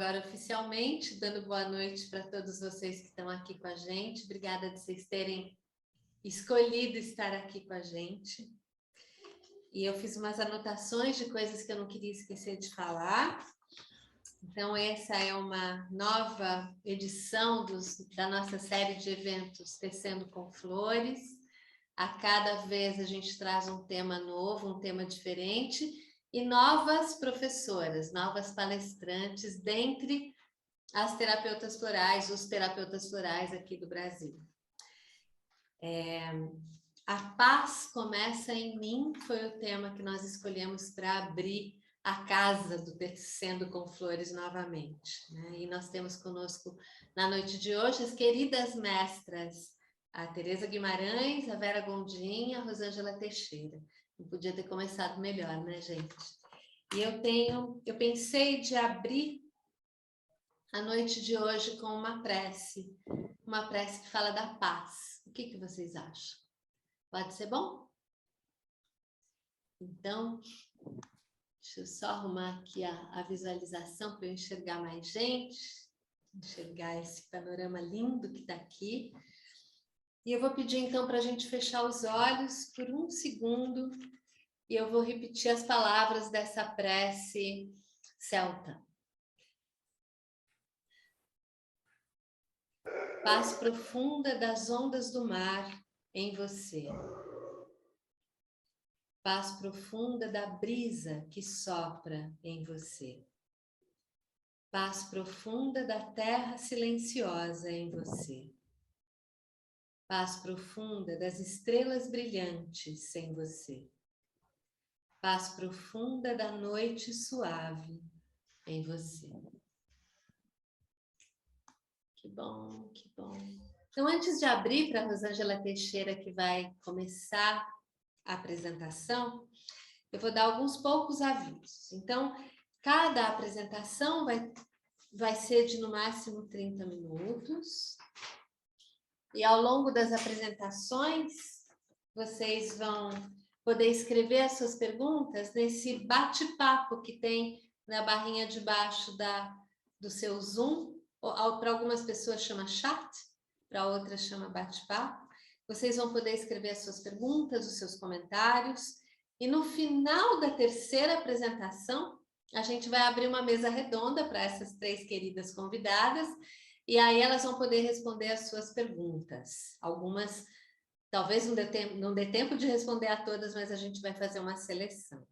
agora oficialmente, dando boa noite para todos vocês que estão aqui com a gente. Obrigada de vocês terem escolhido estar aqui com a gente. E eu fiz umas anotações de coisas que eu não queria esquecer de falar. Então, essa é uma nova edição da nossa série de eventos Tecendo com Flores. A cada vez a gente traz um tema novo, um tema diferente, e novas professoras, novas palestrantes, dentre as terapeutas florais, os terapeutas florais aqui do Brasil. A paz começa em mim, foi o tema que nós escolhemos para abrir a casa do Tecendo com Flores novamente, né? E nós temos conosco na noite de hoje as queridas mestras, a Tereza Guimarães, a Vera Gondim e a Rosângela Teixeira. Não podia ter começado melhor, né, gente? E eu pensei de abrir a noite de hoje com uma prece que fala da paz. O que vocês acham? Pode ser bom? Então, deixa eu só arrumar aqui a visualização para eu enxergar mais gente, enxergar esse panorama lindo que está aqui. E eu vou pedir então para a gente fechar os olhos por um segundo e eu vou repetir as palavras dessa prece celta. Paz profunda das ondas do mar em você. Paz profunda da brisa que sopra em você. Paz profunda da terra silenciosa em você. Paz profunda das estrelas brilhantes em você. Paz profunda da noite suave em você. Que bom, que bom. Então, antes de abrir para a Rosângela Teixeira, que vai começar a apresentação, eu vou dar alguns poucos avisos. Então, cada apresentação vai ser de no máximo 30 minutos. E ao longo das apresentações, vocês vão poder escrever as suas perguntas nesse bate-papo que tem na barrinha de baixo do seu Zoom. Para algumas pessoas chama chat, para outras chama bate-papo. Vocês vão poder escrever as suas perguntas, os seus comentários. E no final da terceira apresentação, a gente vai abrir uma mesa redonda para essas 3 queridas convidadas. E aí elas vão poder responder as suas perguntas. Algumas, talvez não dê tempo de responder a todas, mas a gente vai fazer uma seleção.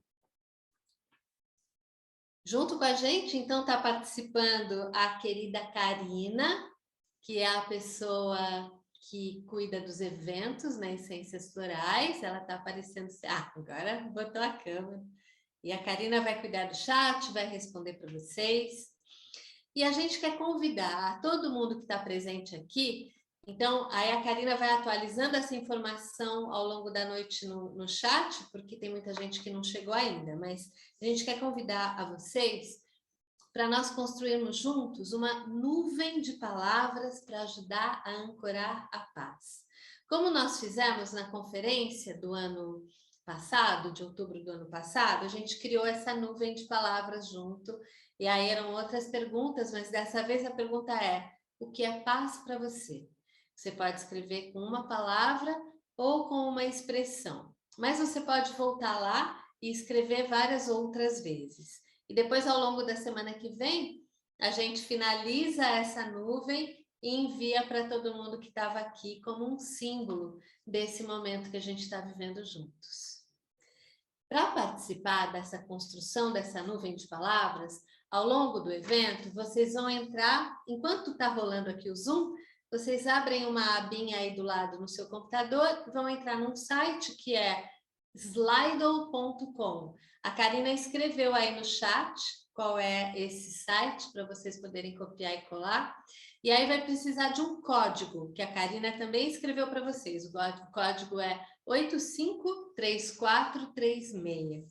Junto com a gente, então, está participando a querida Karina, que é a pessoa que cuida dos eventos, né, Essências Florais. Ela está aparecendo... agora botou a câmera. E a Karina vai cuidar do chat, vai responder para vocês. E a gente quer convidar todo mundo que está presente aqui. Então, aí a Karina vai atualizando essa informação ao longo da noite no chat, porque tem muita gente que não chegou ainda, mas a gente quer convidar a vocês para nós construirmos juntos uma nuvem de palavras para ajudar a ancorar a paz. Como nós fizemos na conferência do ano passado, de outubro do ano passado, a gente criou essa nuvem de palavras junto, e aí eram outras perguntas, mas dessa vez a pergunta é: o que é paz para você? Você pode escrever com uma palavra ou com uma expressão, mas você pode voltar lá e escrever várias outras vezes. E depois, ao longo da semana que vem, a gente finaliza essa nuvem e envia para todo mundo que estava aqui como um símbolo desse momento que a gente está vivendo juntos. Para participar dessa construção dessa nuvem de palavras, ao longo do evento, vocês vão entrar, enquanto está rolando aqui o Zoom, vocês abrem uma abinha aí do lado no seu computador, vão entrar num site que é slido.com. A Karina escreveu aí no chat qual é esse site para vocês poderem copiar e colar. E aí vai precisar de um código, que a Karina também escreveu para vocês. O código é 853436.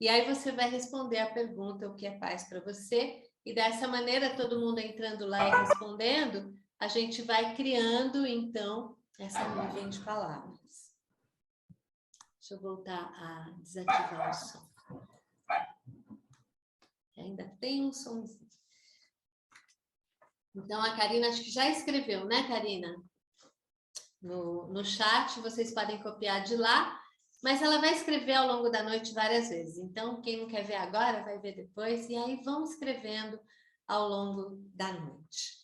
E aí você vai responder a pergunta, o que é paz para você, e dessa maneira, todo mundo entrando lá e respondendo, a gente vai criando, então, essa nuvem de palavras. Deixa eu voltar a desativar o som. Ainda tem um somzinho. Então, a Karina acho que já escreveu, né, Karina? No chat, vocês podem copiar de lá, mas ela vai escrever ao longo da noite várias vezes. Então, quem não quer ver agora, vai ver depois, e aí vão escrevendo ao longo da noite.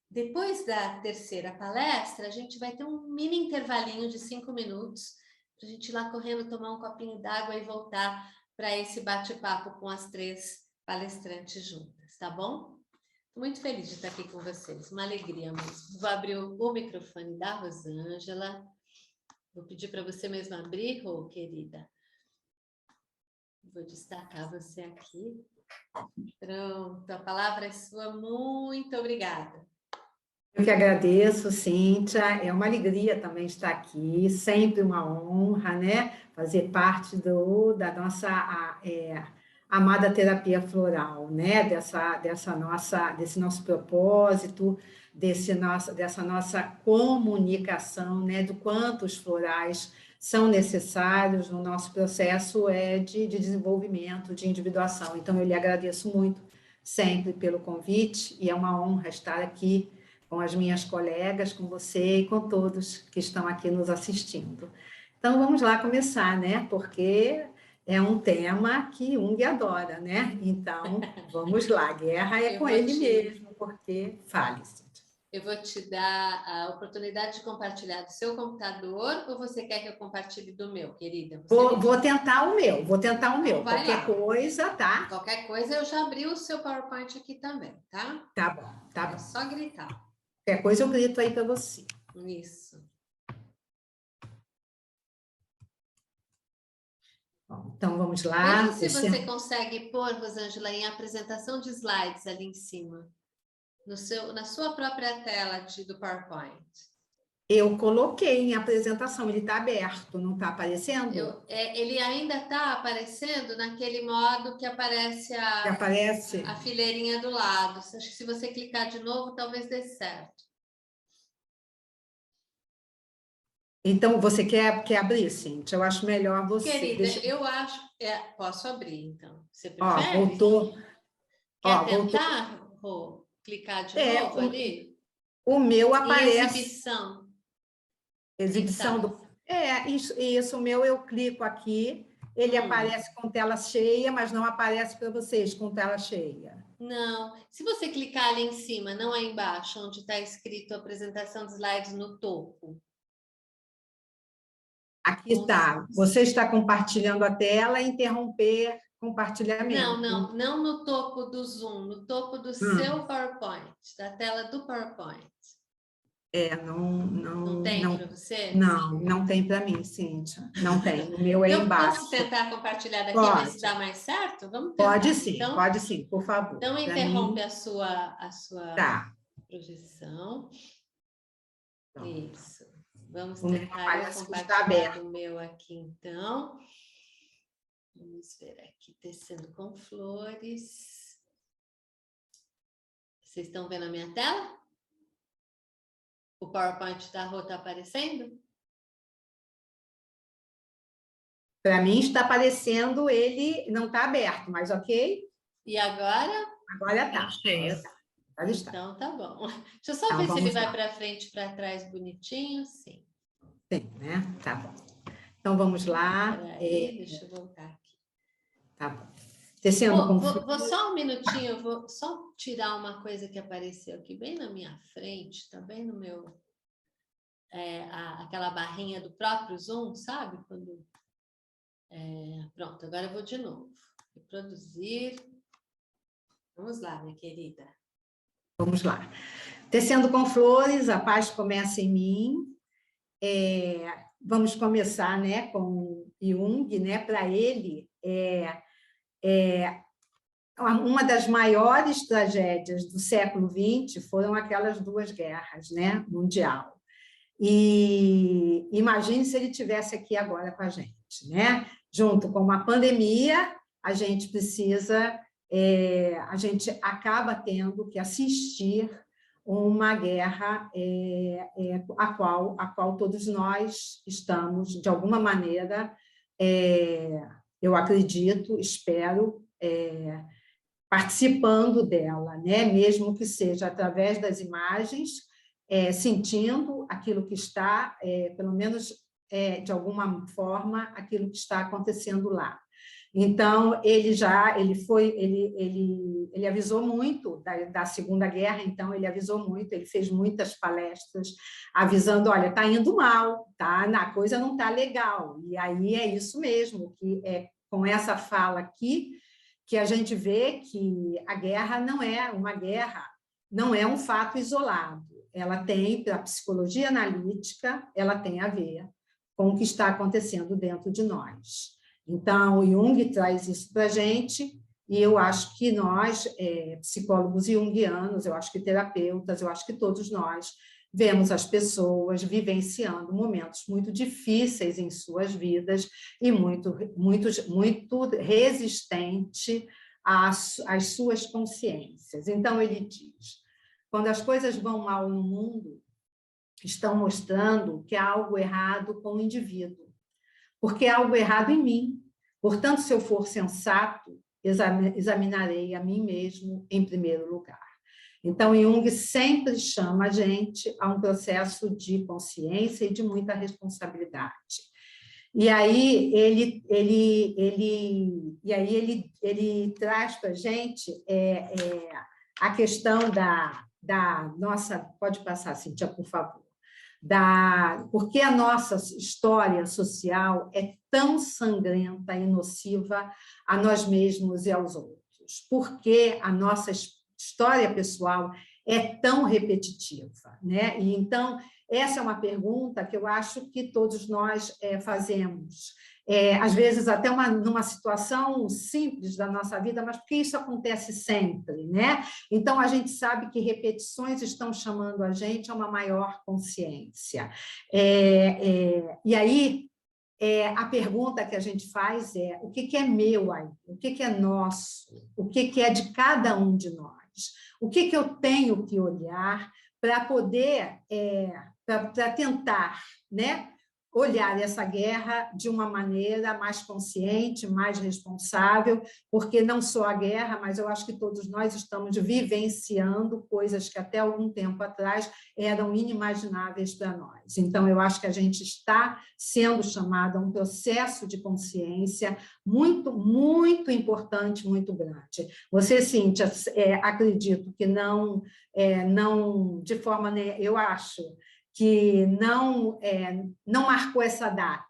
Depois da terceira palestra, a gente vai ter um mini intervalinho de 5 minutos, para a gente ir lá correndo, tomar um copinho d'água e voltar para esse bate-papo com as 3 palestrantes juntas, tá bom? Estou muito feliz de estar aqui com vocês, uma alegria mesmo. Vou abrir o microfone da Rosângela. Vou pedir para você mesma abrir, Rô, querida. Vou destacar você aqui. Pronto, a palavra é sua. Muito obrigada. Eu que agradeço, Cíntia. É uma alegria também estar aqui, sempre uma honra, né? Fazer parte da nossa amada terapia floral, né? Desse nosso propósito, dessa nossa comunicação, né? Do quanto os florais são necessários no nosso processo de desenvolvimento, de individuação. Então, eu lhe agradeço muito sempre pelo convite e é uma honra estar aqui com as minhas colegas, com você e com todos que estão aqui nos assistindo. Então, vamos lá começar, né? Porque é um tema que Jung adora, né? Então, vamos lá, guerra é com ele mesmo, porque fale, Cíntia. Eu vou te dar a oportunidade de compartilhar do seu computador ou você quer que eu compartilhe do meu, querida? Vou tentar o meu, Então, qualquer coisa, tá? Qualquer coisa, eu já abri o seu PowerPoint aqui também, tá? Tá bom, tá bom. É só gritar. Qualquer coisa eu grito aí para você. Isso. Bom, então, vamos lá. Veja se você consegue pôr, Rosângela, em apresentação de slides ali em cima. Na sua própria tela do PowerPoint. Eu coloquei em apresentação, ele está aberto, não está aparecendo? Ele ainda está aparecendo naquele modo que aparece a fileirinha do lado. Acho que se você clicar de novo, talvez dê certo. Então, você quer abrir, Cíntia? Eu acho melhor você. Querida, eu acho... posso abrir, então. Você Ó, prefere? voltou. Quer tentar, Rô, clicar de novo ali? O meu aparece... Exibição. Isso, o meu eu clico aqui, ele aparece com tela cheia, mas não aparece para vocês com tela cheia. Não, se você clicar ali em cima, não aí embaixo, onde está escrito apresentação de slides no topo. Aqui está, você está compartilhando a tela, interromper compartilhamento. Não no topo do Zoom, no topo do seu PowerPoint, da tela do PowerPoint. Não tem para você? Não tem para mim, Cíntia. Não tem. O meu é embaixo. Posso tentar compartilhar daqui e ver se dá mais certo? Vamos tentar. Pode sim, por favor. Então, interrompe a sua projeção. Pronto. Isso. Vamos tentar compartilhar o meu aqui, então. Vamos ver aqui, tecendo com flores. Vocês estão vendo a minha tela? O PowerPoint da Rô está aparecendo? Para mim está aparecendo, ele não está aberto, mas ok? E agora? Agora está. Então tá bom. Deixa eu só ver se ele vai para frente e para trás bonitinho. Sim. Sim, né? Tá bom. Então vamos lá. Deixa eu voltar aqui. Tá bom. Tecendo vou só um minutinho, eu vou só tirar uma coisa que apareceu aqui bem na minha frente, tá bem no meu... aquela barrinha do próprio Zoom, sabe? Pronto, agora eu vou de novo. Reproduzir. Vamos lá, minha querida. Vamos lá. Tecendo com flores, a paz começa em mim. Vamos começar, né, com Jung, né? Para ele, uma das maiores tragédias do século XX foram aquelas 2 guerras, né, mundial. E imagine se ele estivesse aqui agora com a gente, né? Junto com uma pandemia, a gente precisa, a gente acaba tendo que assistir uma guerra a qual todos nós estamos, de alguma maneira, eu acredito, espero, participando dela, né? Mesmo que seja através das imagens, sentindo aquilo que está, pelo menos de alguma forma, aquilo que está acontecendo lá. Então, ele avisou muito da Segunda Guerra, então ele avisou muito, ele fez muitas palestras avisando, olha, está indo mal, tá? A coisa não está legal. E aí é isso mesmo, que é com essa fala aqui que a gente vê que a guerra não é uma guerra, não é um fato isolado. Ela tem, pela psicologia analítica, ela tem a ver com o que está acontecendo dentro de nós. Então, o Jung traz isso para a gente, e eu acho que nós, psicólogos junguianos, eu acho que terapeutas, eu acho que todos nós vemos as pessoas vivenciando momentos muito difíceis em suas vidas e muito resistente às suas consciências. Então, ele diz, quando as coisas vão mal no mundo, estão mostrando que há algo errado com o indivíduo, porque há algo errado em mim. Portanto, se eu for sensato, examinarei a mim mesmo em primeiro lugar. Então, Jung sempre chama a gente a um processo de consciência e de muita responsabilidade. E aí ele traz para a gente a questão da nossa... Pode passar, Cíntia, por favor. Porque a nossa história social é tão sangrenta e nociva a nós mesmos e aos outros? Porque a nossa história pessoal é tão repetitiva, né? E então, essa é uma pergunta que eu acho que todos nós fazemos. Às vezes até numa situação simples da nossa vida, mas porque isso acontece sempre, né? Então, a gente sabe que repetições estão chamando a gente a uma maior consciência. E aí, a pergunta que a gente faz é: o que é meu aí? O que é nosso? O que é de cada um de nós? O que eu tenho que olhar para poder, para tentar, né, olhar essa guerra de uma maneira mais consciente, mais responsável, porque não só a guerra, mas eu acho que todos nós estamos vivenciando coisas que até algum tempo atrás eram inimagináveis para nós. Então, eu acho que a gente está sendo chamado a um processo de consciência muito, muito importante, muito grande. Você, Cíntia, acredito que não, de forma... Eu acho que não marcou essa data,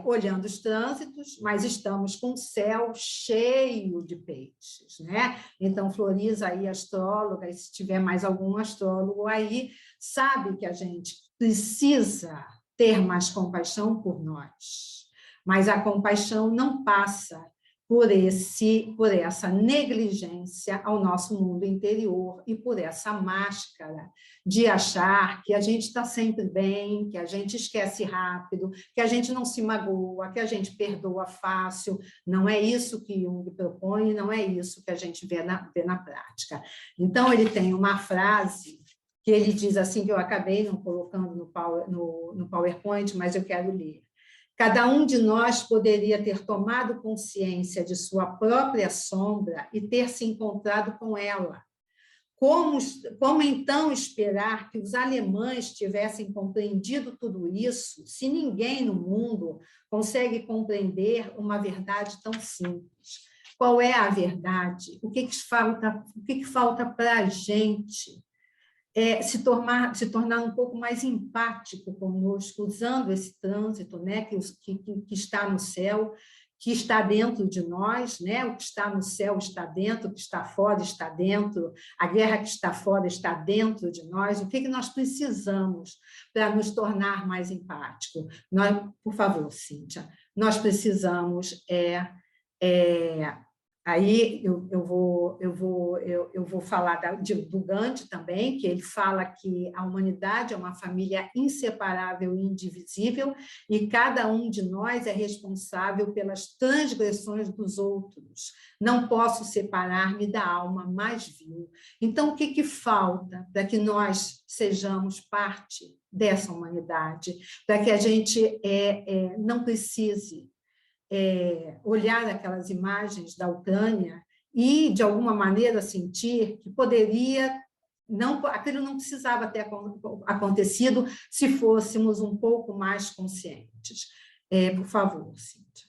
olhando os trânsitos, mas estamos com o céu cheio de peixes, né? Então, Floriza aí, astróloga, e se tiver mais algum astrólogo aí, sabe que a gente precisa ter mais compaixão por nós, mas a compaixão não passa por essa negligência ao nosso mundo interior e por essa máscara de achar que a gente está sempre bem, que a gente esquece rápido, que a gente não se magoa, que a gente perdoa fácil. Não é isso que Jung propõe, não é isso que a gente vê na prática. Então, ele tem uma frase que ele diz assim, que eu acabei não colocando no PowerPoint, mas eu quero ler. Cada um de nós poderia ter tomado consciência de sua própria sombra e ter se encontrado com ela. Como então esperar que os alemães tivessem compreendido tudo isso, se ninguém no mundo consegue compreender uma verdade tão simples? Qual é a verdade? O que falta para a gente? Se tornar um pouco mais empático conosco, usando esse trânsito, né, que está no céu, que está dentro de nós, né? O que está no céu está dentro, o que está fora está dentro, a guerra que está fora está dentro de nós. O que nós precisamos para nos tornar mais empáticos? Por favor, Cíntia, nós precisamos aí eu vou falar do Gandhi também, que ele fala que a humanidade é uma família inseparável e indivisível, e cada um de nós é responsável pelas transgressões dos outros. Não posso separar-me da alma mais vil. Então, o que falta para que nós sejamos parte dessa humanidade, para que a gente não precise olhar aquelas imagens da Ucrânia e, de alguma maneira, sentir que poderia, aquilo não precisava ter acontecido se fôssemos um pouco mais conscientes. Por favor, Cíntia.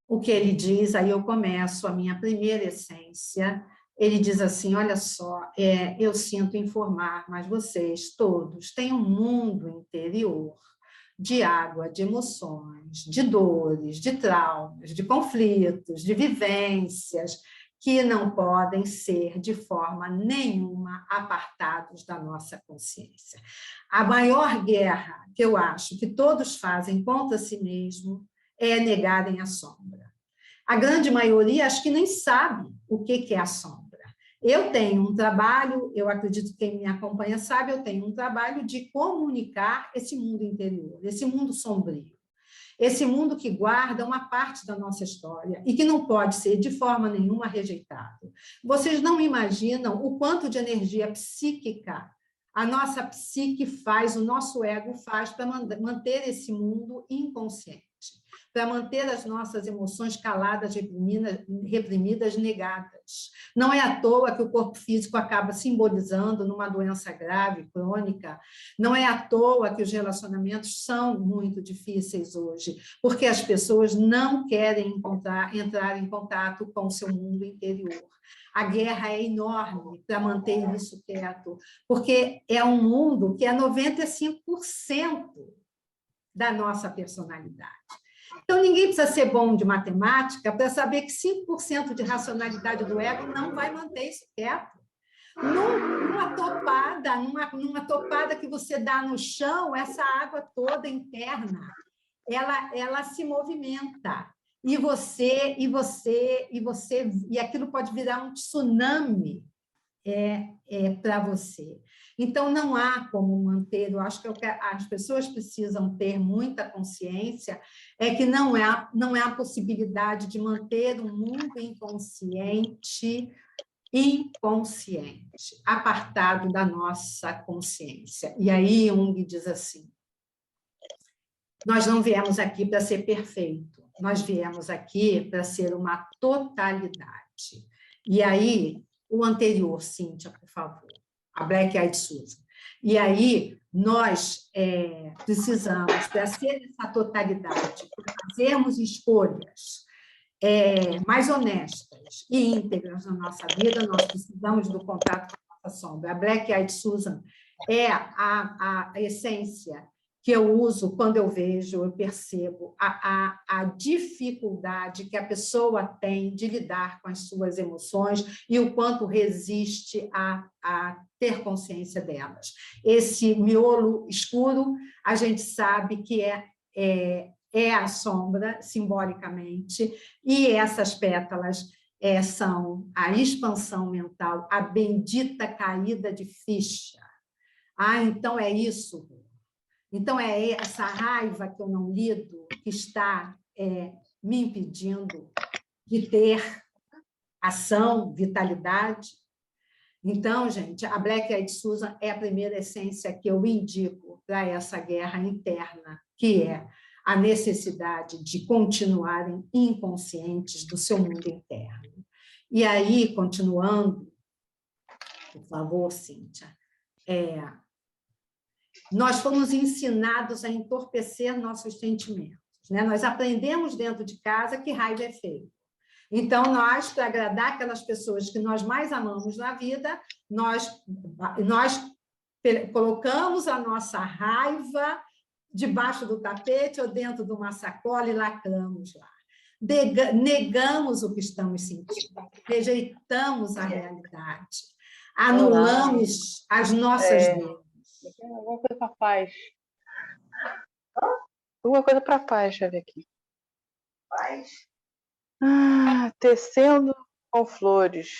O que ele diz, aí eu começo a minha primeira essência. Ele diz assim, olha só, eu sinto informar, mas vocês todos têm um mundo interior de água, de emoções, de dores, de traumas, de conflitos, de vivências, que não podem ser, de forma nenhuma, apartados da nossa consciência. A maior guerra que eu acho que todos fazem contra si mesmo é negarem a sombra. A grande maioria acho que nem sabe o que é a sombra. Eu tenho um trabalho, eu acredito que quem me acompanha sabe, eu tenho um trabalho de comunicar esse mundo interior, esse mundo sombrio, esse mundo que guarda uma parte da nossa história e que não pode ser de forma nenhuma rejeitado. Vocês não imaginam o quanto de energia psíquica a nossa psique faz, o nosso ego faz para manter esse mundo inconsciente, para manter as nossas emoções caladas, reprimidas, negadas. Não é à toa que o corpo físico acaba simbolizando numa doença grave, crônica. Não é à toa que os relacionamentos são muito difíceis hoje, porque as pessoas não querem entrar em contato com o seu mundo interior. A guerra é enorme para manter isso quieto, porque é um mundo que é 95% da nossa personalidade. Então, ninguém precisa ser bom de matemática para saber que 5% de racionalidade do ego não vai manter isso quieto. Numa topada que você dá no chão, essa água toda interna, ela se movimenta. E aquilo pode virar um tsunami para você. Então, não há como manter, eu acho que as pessoas precisam ter muita consciência, é que não é a possibilidade de manter um mundo inconsciente, apartado da nossa consciência. E aí Jung diz assim, nós não viemos aqui para ser perfeito, nós viemos aqui para ser uma totalidade. E aí, o anterior, Cíntia, por favor, a Black Eyed Susan. E aí, nós precisamos, para ser essa totalidade, para fazermos escolhas mais honestas e íntegras na nossa vida, nós precisamos do contato com a nossa sombra. A Black Eyed Susan é a essência que eu uso quando eu vejo, eu percebo a dificuldade que a pessoa tem de lidar com as suas emoções e o quanto resiste a ter consciência delas. Esse miolo escuro, a gente sabe que é a sombra, simbolicamente, e essas pétalas são a expansão mental, a bendita caída de ficha. Então é isso. Então, é essa raiva que eu não lido que está me impedindo de ter ação, vitalidade. Então, gente, a Black Eyed Susan é a primeira essência que eu indico para essa guerra interna, que é a necessidade de continuarem inconscientes do seu mundo interno. E aí, continuando, por favor, Cíntia, nós fomos ensinados a entorpecer nossos sentimentos, né? Nós aprendemos dentro de casa que raiva é feio. Então, nós, para agradar aquelas pessoas que nós mais amamos na vida, nós colocamos a nossa raiva debaixo do tapete ou dentro de uma sacola e lacramos lá. Negamos o que estamos sentindo, rejeitamos a realidade, anulamos as nossas dores. Alguma coisa para paz. Alguma coisa para paz, deixa eu ver aqui. Paz? Tecendo com flores.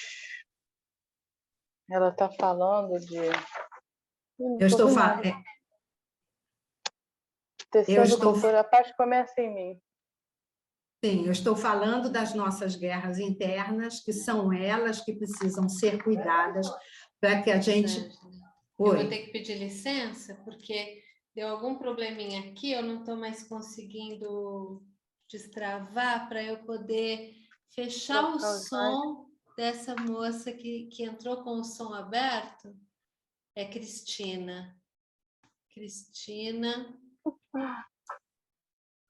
Ela está falando de... Eu estou falando... Tecendo com flores, a paz começa em mim. Sim, eu estou falando das nossas guerras internas, que são elas que precisam ser cuidadas para que a gente... Eu vou ter que pedir licença, porque deu algum probleminha aqui, eu não estou mais conseguindo destravar para eu poder fechar o Trocar os som dessa moça que entrou com o som aberto é Cristina. Cristina.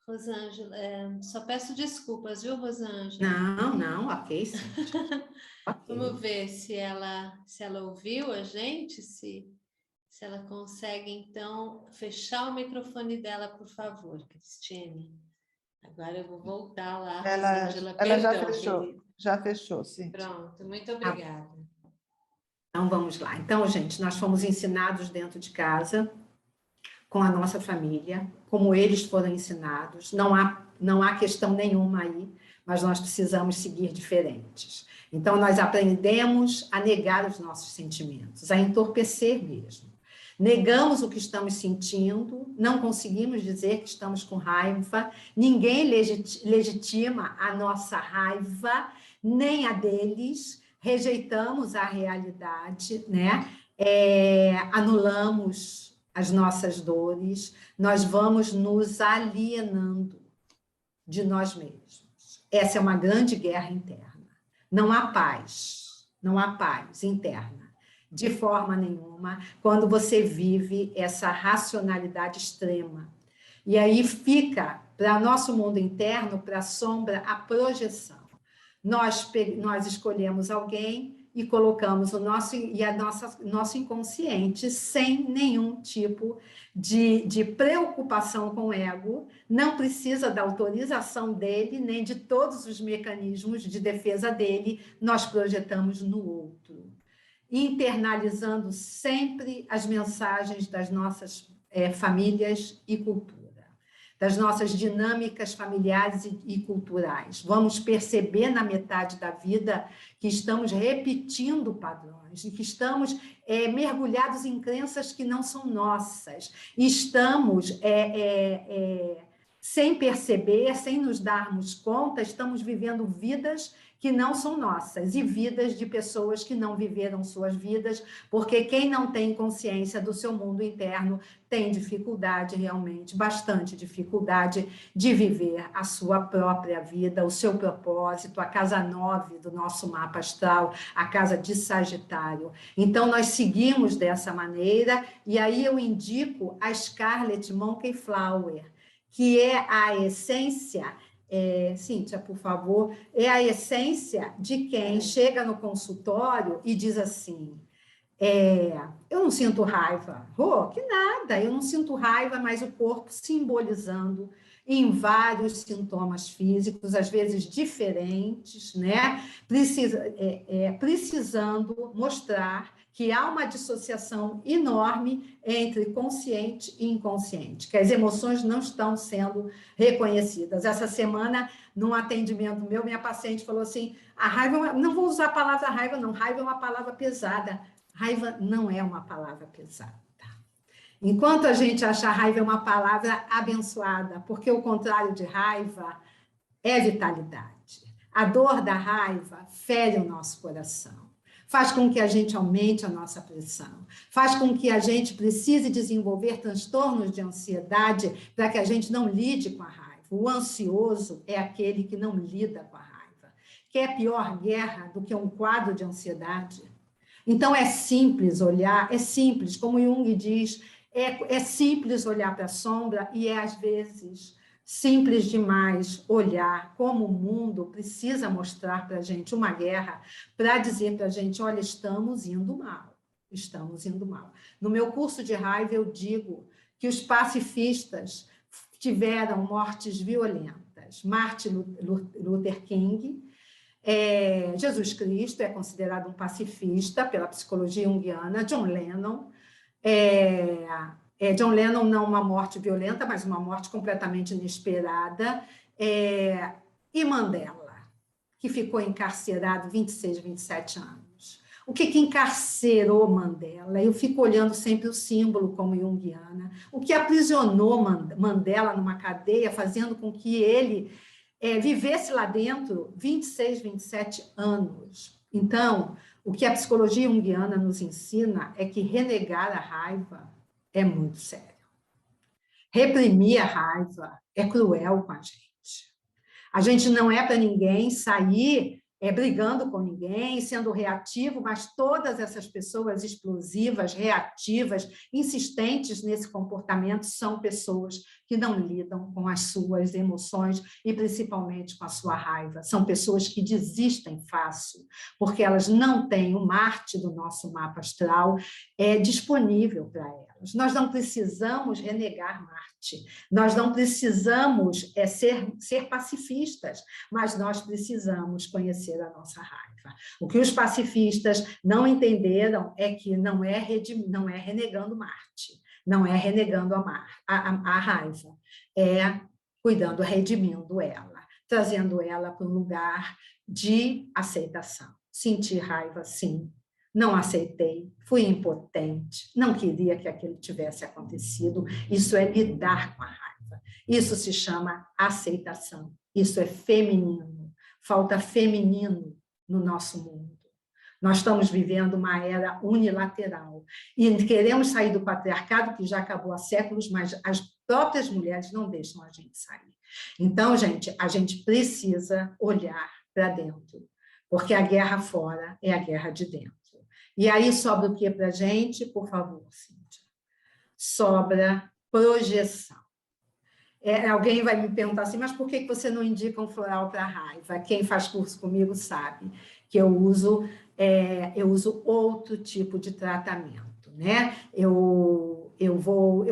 Rosângela, só peço desculpas, viu, Rosângela? Não, ok, sim. Okay. Vamos ver se ela ouviu a gente, se ela consegue, então, fechar o microfone dela, por favor, Cristina. Agora eu vou voltar lá, Rosângela. Ela já Perdão, fechou, querida. já fechou, sim. Pronto, muito obrigada. Então, vamos lá. Então, gente, nós fomos ensinados dentro de casa, com a nossa família, como eles foram ensinados. Não há questão nenhuma aí, mas nós precisamos seguir diferentes. Então, nós aprendemos a negar os nossos sentimentos, a entorpecer mesmo. Negamos o que estamos sentindo, não conseguimos dizer que estamos com raiva, ninguém legitima a nossa raiva, nem a deles, rejeitamos a realidade, né? Anulamos as nossas dores, nós vamos nos alienando de nós mesmos. Essa é uma grande guerra interna. Não há paz interna, de forma nenhuma, quando você vive essa racionalidade extrema. E aí fica, para nosso mundo interno, para a sombra, a projeção. Nós escolhemos alguém e colocamos nosso inconsciente sem nenhum tipo de preocupação com o ego, não precisa da autorização dele, nem de todos os mecanismos de defesa dele, nós projetamos no outro, internalizando sempre as mensagens das nossas famílias e cultura, das nossas dinâmicas familiares e culturais. Vamos perceber na metade da vida que estamos repetindo padrões e que estamos mergulhados em crenças que não são nossas. Estamos, sem perceber, sem nos darmos conta, estamos vivendo vidas que não são nossas e vidas de pessoas que não viveram suas vidas, porque quem não tem consciência do seu mundo interno tem dificuldade realmente, bastante dificuldade de viver a sua própria vida, o seu propósito, a casa 9 do nosso mapa astral, a casa de Sagitário. Então, nós seguimos dessa maneira, e aí eu indico a Scarlett Monkey Flower, que é a essência... Cíntia, por favor, é a essência de quem chega no consultório e diz assim, eu não sinto raiva. Que nada, eu não sinto raiva, mas o corpo simbolizando em vários sintomas físicos, às vezes diferentes, né? Precisando mostrar que há uma dissociação enorme entre consciente e inconsciente, que as emoções não estão sendo reconhecidas. Essa semana, num atendimento meu, minha paciente falou assim, a raiva, não vou usar a palavra raiva, não, raiva é uma palavra pesada. Raiva não é uma palavra pesada. Enquanto a gente acha raiva é uma palavra abençoada, porque o contrário de raiva é vitalidade. A dor da raiva fere o nosso coração, faz com que a gente aumente a nossa pressão, faz com que a gente precise desenvolver transtornos de ansiedade para que a gente não lide com a raiva. O ansioso é aquele que não lida com a raiva. Quer pior guerra do que um quadro de ansiedade? Então, é simples olhar, é simples, como Jung diz, é simples olhar para a sombra e às vezes, simples demais olhar como o mundo precisa mostrar para a gente uma guerra para dizer para a gente, olha, estamos indo mal. No meu curso de raiva, eu digo que os pacifistas tiveram mortes violentas. Martin Luther King, Jesus Cristo é considerado um pacifista pela psicologia junguiana, John Lennon, John Lennon não uma morte violenta, mas uma morte completamente inesperada, e Mandela, que ficou encarcerado 26, 27 anos. O que encarcerou Mandela? Eu fico olhando sempre o símbolo como junguiana. O que aprisionou Mandela numa cadeia, fazendo com que ele vivesse lá dentro 26, 27 anos. Então, o que a psicologia junguiana nos ensina é que renegar a raiva é muito sério. Reprimir a raiva é cruel com a gente. A gente não é para ninguém sair brigando com ninguém, sendo reativo, mas todas essas pessoas explosivas, reativas, insistentes nesse comportamento são pessoas que não lidam com as suas emoções e principalmente com a sua raiva. São pessoas que desistem fácil, porque elas não têm o Marte do nosso mapa astral disponível para elas. Nós não precisamos renegar Marte, nós não precisamos ser pacifistas, mas nós precisamos conhecer a nossa raiva. O que os pacifistas não entenderam é que não é renegando Marte, não é renegando a raiva, é cuidando, redimindo ela, trazendo ela para um lugar de aceitação. Senti raiva, sim. Não aceitei, fui impotente, não queria que aquilo tivesse acontecido. Isso é lidar com a raiva. Isso se chama aceitação. Isso é feminino. Falta feminino no nosso mundo. Nós estamos vivendo uma era unilateral e queremos sair do patriarcado, que já acabou há séculos, mas as próprias mulheres não deixam a gente sair. Então, gente, a gente precisa olhar para dentro, porque a guerra fora é a guerra de dentro. E aí sobra o que para a gente? Por favor, Cíntia. Sobra projeção. Alguém vai me perguntar assim, mas por que você não indica um floral para raiva? Quem faz curso comigo sabe que eu uso outro tipo de tratamento, né? Eu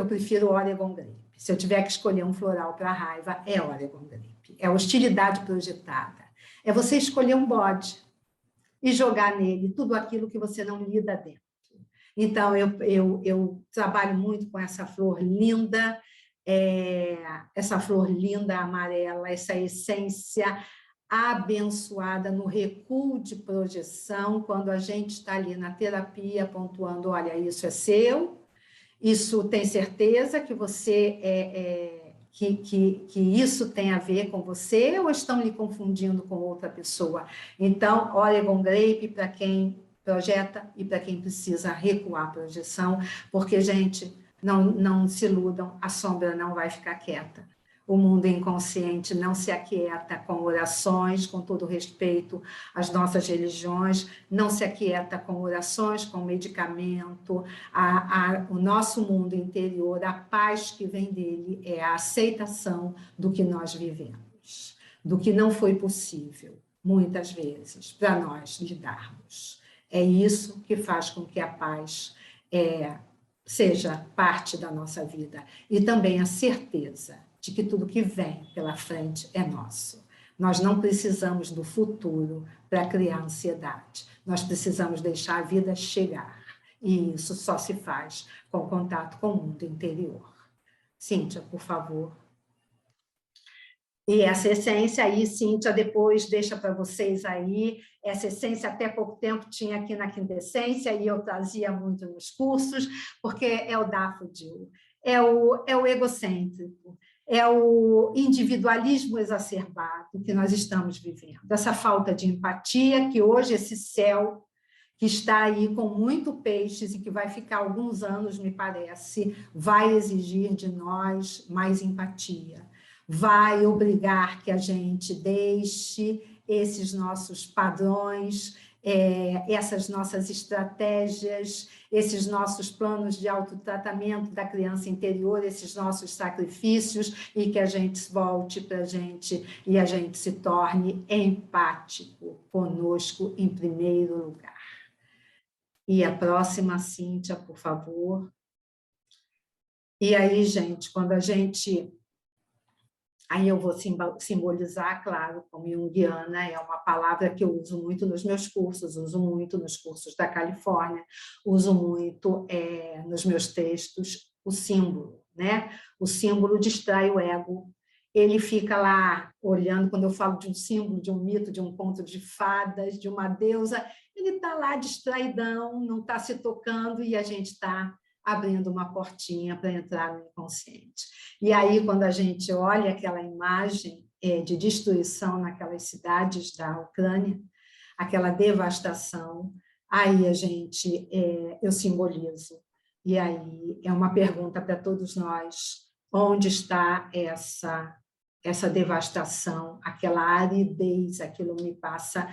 prefiro Oregon Grape. Se eu tiver que escolher um floral para raiva, é Oregon Grape. É hostilidade projetada. É você escolher um bode e jogar nele tudo aquilo que você não lida dentro. Então, eu trabalho muito com essa flor linda, amarela, essa essência abençoada no recuo de projeção, quando a gente está ali na terapia pontuando, olha, isso é seu, isso tem certeza que você que isso tem a ver com você ou estão lhe confundindo com outra pessoa? Então, Oregon Grape para quem projeta e para quem precisa recuar a projeção, porque, gente, não se iludam, a sombra não vai ficar quieta. O mundo inconsciente não se aquieta com orações, com todo respeito às nossas religiões, não se aquieta com orações, com medicamento. O nosso mundo interior, a paz que vem dele é a aceitação do que nós vivemos, do que não foi possível, muitas vezes, para nós lidarmos. É isso que faz com que a paz seja parte da nossa vida. E também a certeza de que tudo que vem pela frente é nosso. Nós não precisamos do futuro para criar ansiedade. Nós precisamos deixar a vida chegar. E isso só se faz com contato com o mundo interior. Cíntia, por favor. E essa essência aí, Cíntia, depois deixa para vocês aí. Essa essência, até pouco tempo, tinha aqui na Quintessência, e eu trazia muito nos cursos, porque é o dafodil, é o egocêntrico, é o individualismo exacerbado que nós estamos vivendo. Essa falta de empatia, que hoje esse céu que está aí com muito peixes e que vai ficar alguns anos, me parece, vai exigir de nós mais empatia. Vai obrigar que a gente deixe esses nossos padrões, essas nossas estratégias, esses nossos planos de autotratamento da criança interior, esses nossos sacrifícios, e que a gente volte para a gente e a gente se torne empático conosco em primeiro lugar. E a próxima, Cíntia, por favor. E aí, gente, quando a gente... Aí eu vou simbolizar, claro, como junguiana, é uma palavra que eu uso muito nos meus cursos, uso muito nos cursos da Califórnia, uso muito nos meus textos, o símbolo, né? O símbolo distrai o ego, ele fica lá olhando, quando eu falo de um símbolo, de um mito, de um conto de fadas, de uma deusa, ele está lá distraidão, não está se tocando, e a gente está abrindo uma portinha para entrar no inconsciente. E aí, quando a gente olha aquela imagem de destruição naquelas cidades da Ucrânia, aquela devastação, aí eu simbolizo. E aí é uma pergunta para todos nós: onde está essa essa devastação, aquela aridez, aquilo me passa,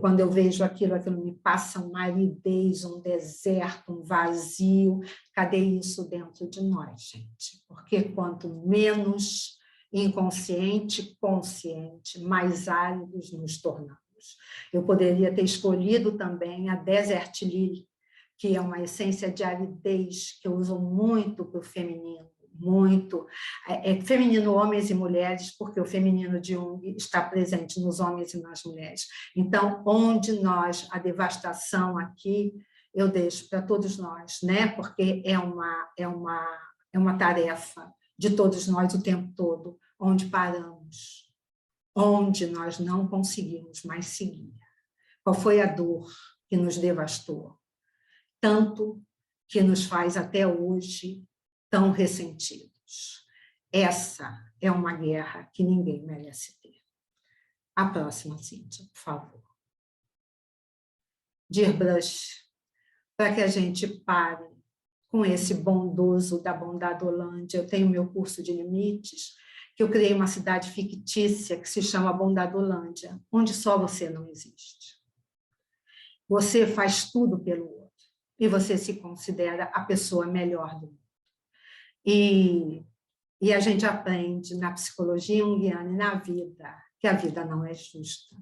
quando eu vejo aquilo me passa uma aridez, um deserto, um vazio. Cadê isso dentro de nós, gente? Porque quanto menos inconsciente, consciente, mais áridos nos tornamos. Eu poderia ter escolhido também a Desert Lily, que é uma essência de aridez que eu uso muito para o feminino, muito. Feminino, homens e mulheres, porque o feminino de Jung está presente nos homens e nas mulheres. Então, onde nós, a devastação aqui, eu deixo para todos nós, né? Porque é uma tarefa de todos nós o tempo todo, onde paramos, onde nós não conseguimos mais seguir. Qual foi a dor que nos devastou? Tanto que nos faz até hoje tão ressentidos. Essa é uma guerra que ninguém merece ter. A próxima, Cíntia, por favor. Dear Brush, para que a gente pare com esse bondoso da Bondadolândia, eu tenho meu curso de limites, que eu criei uma cidade fictícia que se chama Bondadolândia, onde só você não existe. Você faz tudo pelo outro e você se considera a pessoa melhor do mundo. E a gente aprende na psicologia junguiana e na vida que a vida não é justa,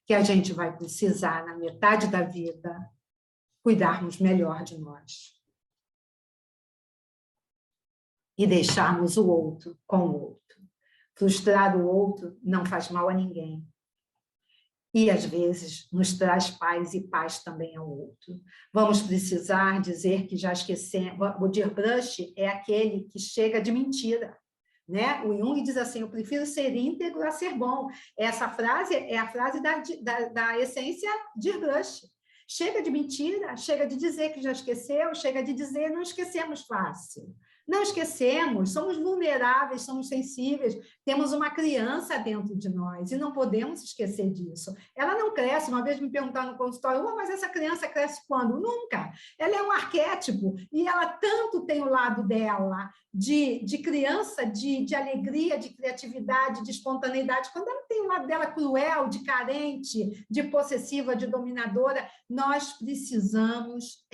que a gente vai precisar, na metade da vida, cuidarmos melhor de nós e deixarmos o outro com o outro. Frustrar o outro não faz mal a ninguém. E, às vezes, nos traz paz, e paz também ao outro. Vamos precisar dizer que já esquecemos... O Dear Brush é aquele que chega de mentira, né? O Jung diz assim, eu prefiro ser íntegro a ser bom. Essa frase é a frase da essência Dear Brush. Chega de mentira, chega de dizer que já esqueceu, chega de dizer não esquecemos fácil. Não esquecemos, somos vulneráveis, somos sensíveis, temos uma criança dentro de nós e não podemos esquecer disso. Ela não cresce, uma vez me perguntaram no consultório, mas essa criança cresce quando? Nunca. Ela é um arquétipo e ela tanto tem o lado dela de criança, de alegria, de criatividade, de espontaneidade, quando ela tem o lado dela cruel, de carente, de possessiva, de dominadora, nós precisamos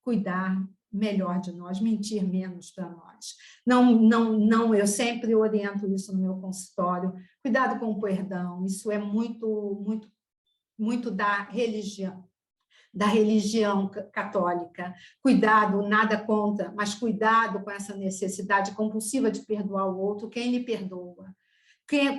cuidar melhor de nós, mentir menos para nós. Não, eu sempre oriento isso no meu consultório. Cuidado com o perdão, isso é muito da religião católica. Cuidado, nada contra, mas cuidado com essa necessidade compulsiva de perdoar o outro, quem lhe perdoa.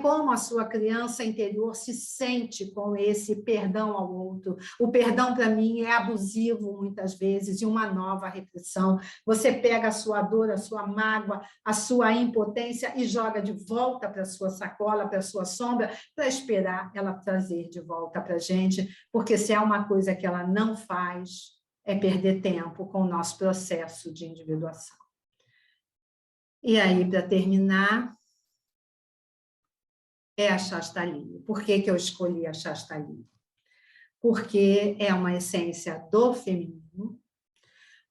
Como a sua criança interior se sente com esse perdão ao outro. O perdão, para mim, é abusivo, muitas vezes, e uma nova repressão. Você pega a sua dor, a sua mágoa, a sua impotência e joga de volta para a sua sacola, para a sua sombra, para esperar ela trazer de volta para a gente, porque se há uma coisa que ela não faz, é perder tempo com o nosso processo de individuação. E aí, para terminar, é a Shasta Lily. Por que eu escolhi a Shasta Lily? Porque é uma essência do feminino,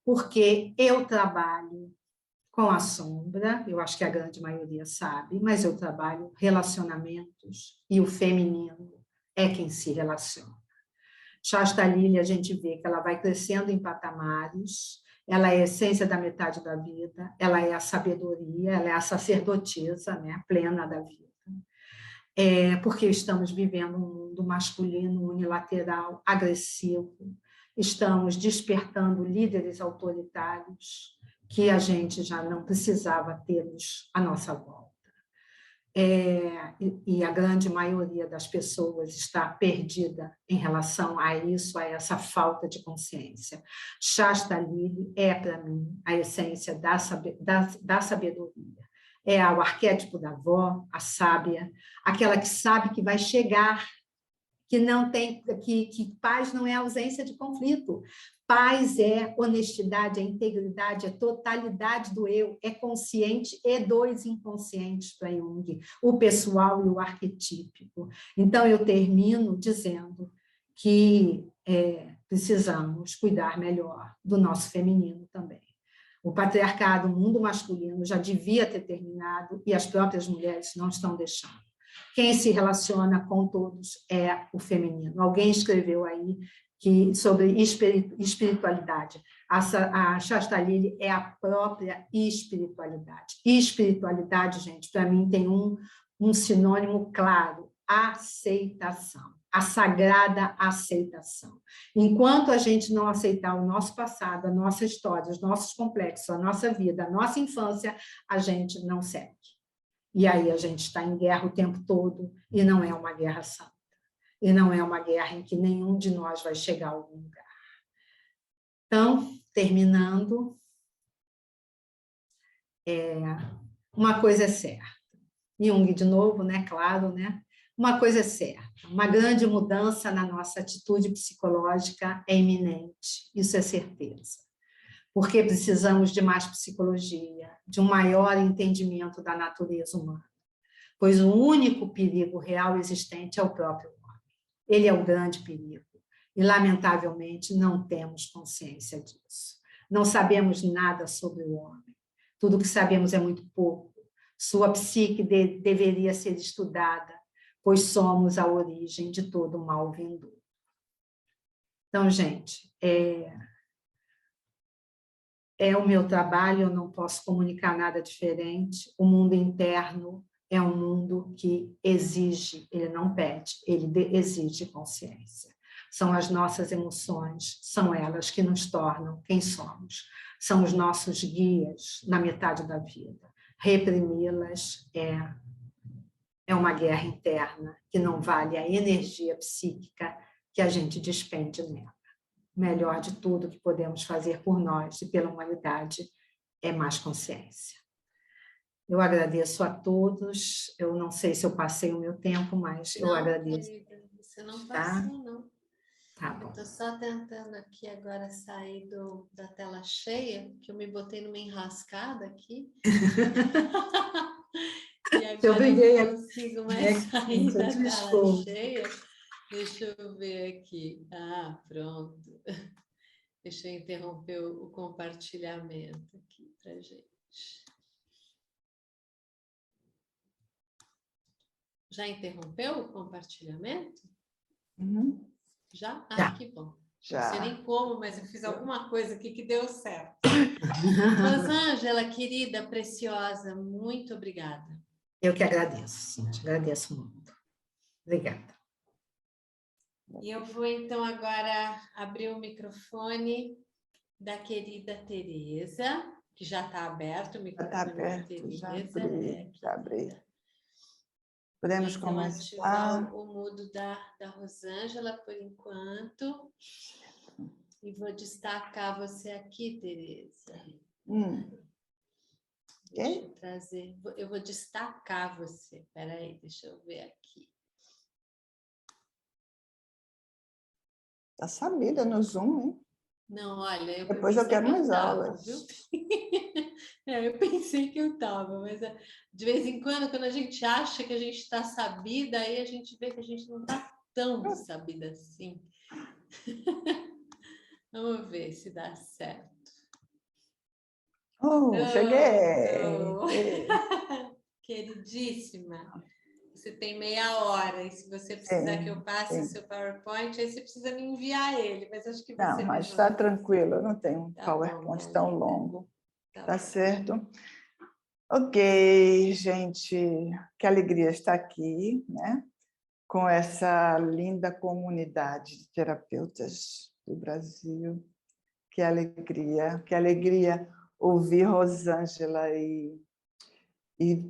porque eu trabalho com a sombra, eu acho que a grande maioria sabe, mas eu trabalho relacionamentos e o feminino é quem se relaciona. Shasta Lily, a gente vê que ela vai crescendo em patamares, ela é a essência da metade da vida, ela é a sabedoria, ela é a sacerdotisa, né, plena da vida. Porque estamos vivendo um mundo masculino unilateral, agressivo, estamos despertando líderes autoritários que a gente já não precisava tê-los à nossa volta. E a grande maioria das pessoas está perdida em relação a isso, a essa falta de consciência. Shasta Lily é, para mim, a essência da sabedoria. É o arquétipo da avó, a sábia, aquela que sabe que vai chegar, que não tem, que paz não é ausência de conflito. Paz é honestidade, é integridade, é totalidade do eu, é consciente e dois inconscientes para Jung, o pessoal e o arquetípico. Então, eu termino dizendo que precisamos cuidar melhor do nosso feminino também. O patriarcado, o mundo masculino, já devia ter terminado e as próprias mulheres não estão deixando. Quem se relaciona com todos é o feminino. Alguém escreveu aí sobre espiritualidade. A Shasta Lily é a própria espiritualidade. Espiritualidade, gente, para mim tem um sinônimo claro: aceitação. A sagrada aceitação. Enquanto a gente não aceitar o nosso passado, a nossa história, os nossos complexos, a nossa vida, a nossa infância, a gente não segue. E aí a gente está em guerra o tempo todo, e não é uma guerra santa. E não é uma guerra em que nenhum de nós vai chegar a algum lugar. Então, terminando, uma coisa é certa. Jung, de novo, né? Claro, né? Uma coisa é certa, uma grande mudança na nossa atitude psicológica é iminente, isso é certeza. Porque precisamos de mais psicologia, de um maior entendimento da natureza humana. Pois o único perigo real existente é o próprio homem. Ele é o grande perigo. E, lamentavelmente, não temos consciência disso. Não sabemos nada sobre o homem. Tudo que sabemos é muito pouco. Sua psique deveria ser estudada, pois somos a origem de todo o mal vindouro. Então, gente, é o meu trabalho, eu não posso comunicar nada diferente. O mundo interno é um mundo que exige, ele não pede, ele exige consciência. São as nossas emoções, são elas que nos tornam quem somos. São os nossos guias na metade da vida. Reprimi-las é uma guerra interna que não vale a energia psíquica que a gente despende nela. O melhor de tudo que podemos fazer por nós e pela humanidade é mais consciência. Eu agradeço a todos. Eu não sei se eu passei o meu tempo, mas eu agradeço. Querida, você não passou, não. Tá bom. Eu estou só tentando aqui agora sair da tela cheia, que eu me botei numa enrascada aqui. E agora eu não consigo mais sair da tela cheia. Deixa eu ver aqui. Ah, pronto. Deixa eu interromper o compartilhamento aqui para gente. Já interrompeu o compartilhamento? Uhum. Já? Ah, que bom. Já. Não sei nem como, mas eu fiz alguma coisa aqui que deu certo. Rosângela, querida, preciosa, muito obrigada. Eu que agradeço, Cíntia. Agradeço muito. Obrigada. E eu vou, então, agora abrir o microfone da querida Tereza, que já está aberto o microfone da Tereza. Já abri. Podemos então, começar. Ativar o mudo da Rosângela, por enquanto. E vou destacar você aqui, Tereza. Deixa eu trazer. Eu vou destacar você. Espera aí, deixa eu ver aqui. Está sabida no Zoom, hein? Não, olha, depois eu quero mais aulas. Viu? Eu pensei que eu estava, mas de vez em quando a gente acha que a gente está sabida, aí a gente vê que a gente não está tão sabida assim. Vamos ver se dá certo. Cheguei! Queridíssima, você tem meia hora, e se você precisar que eu passe o seu PowerPoint, aí você precisa me enviar ele, mas acho que você... Não, mas está tranquilo, eu não tenho um PowerPoint tão longo. Tá certo? Ok, gente, que alegria estar aqui, né? Com essa linda comunidade de terapeutas do Brasil. Que alegria ouvir Rosângela e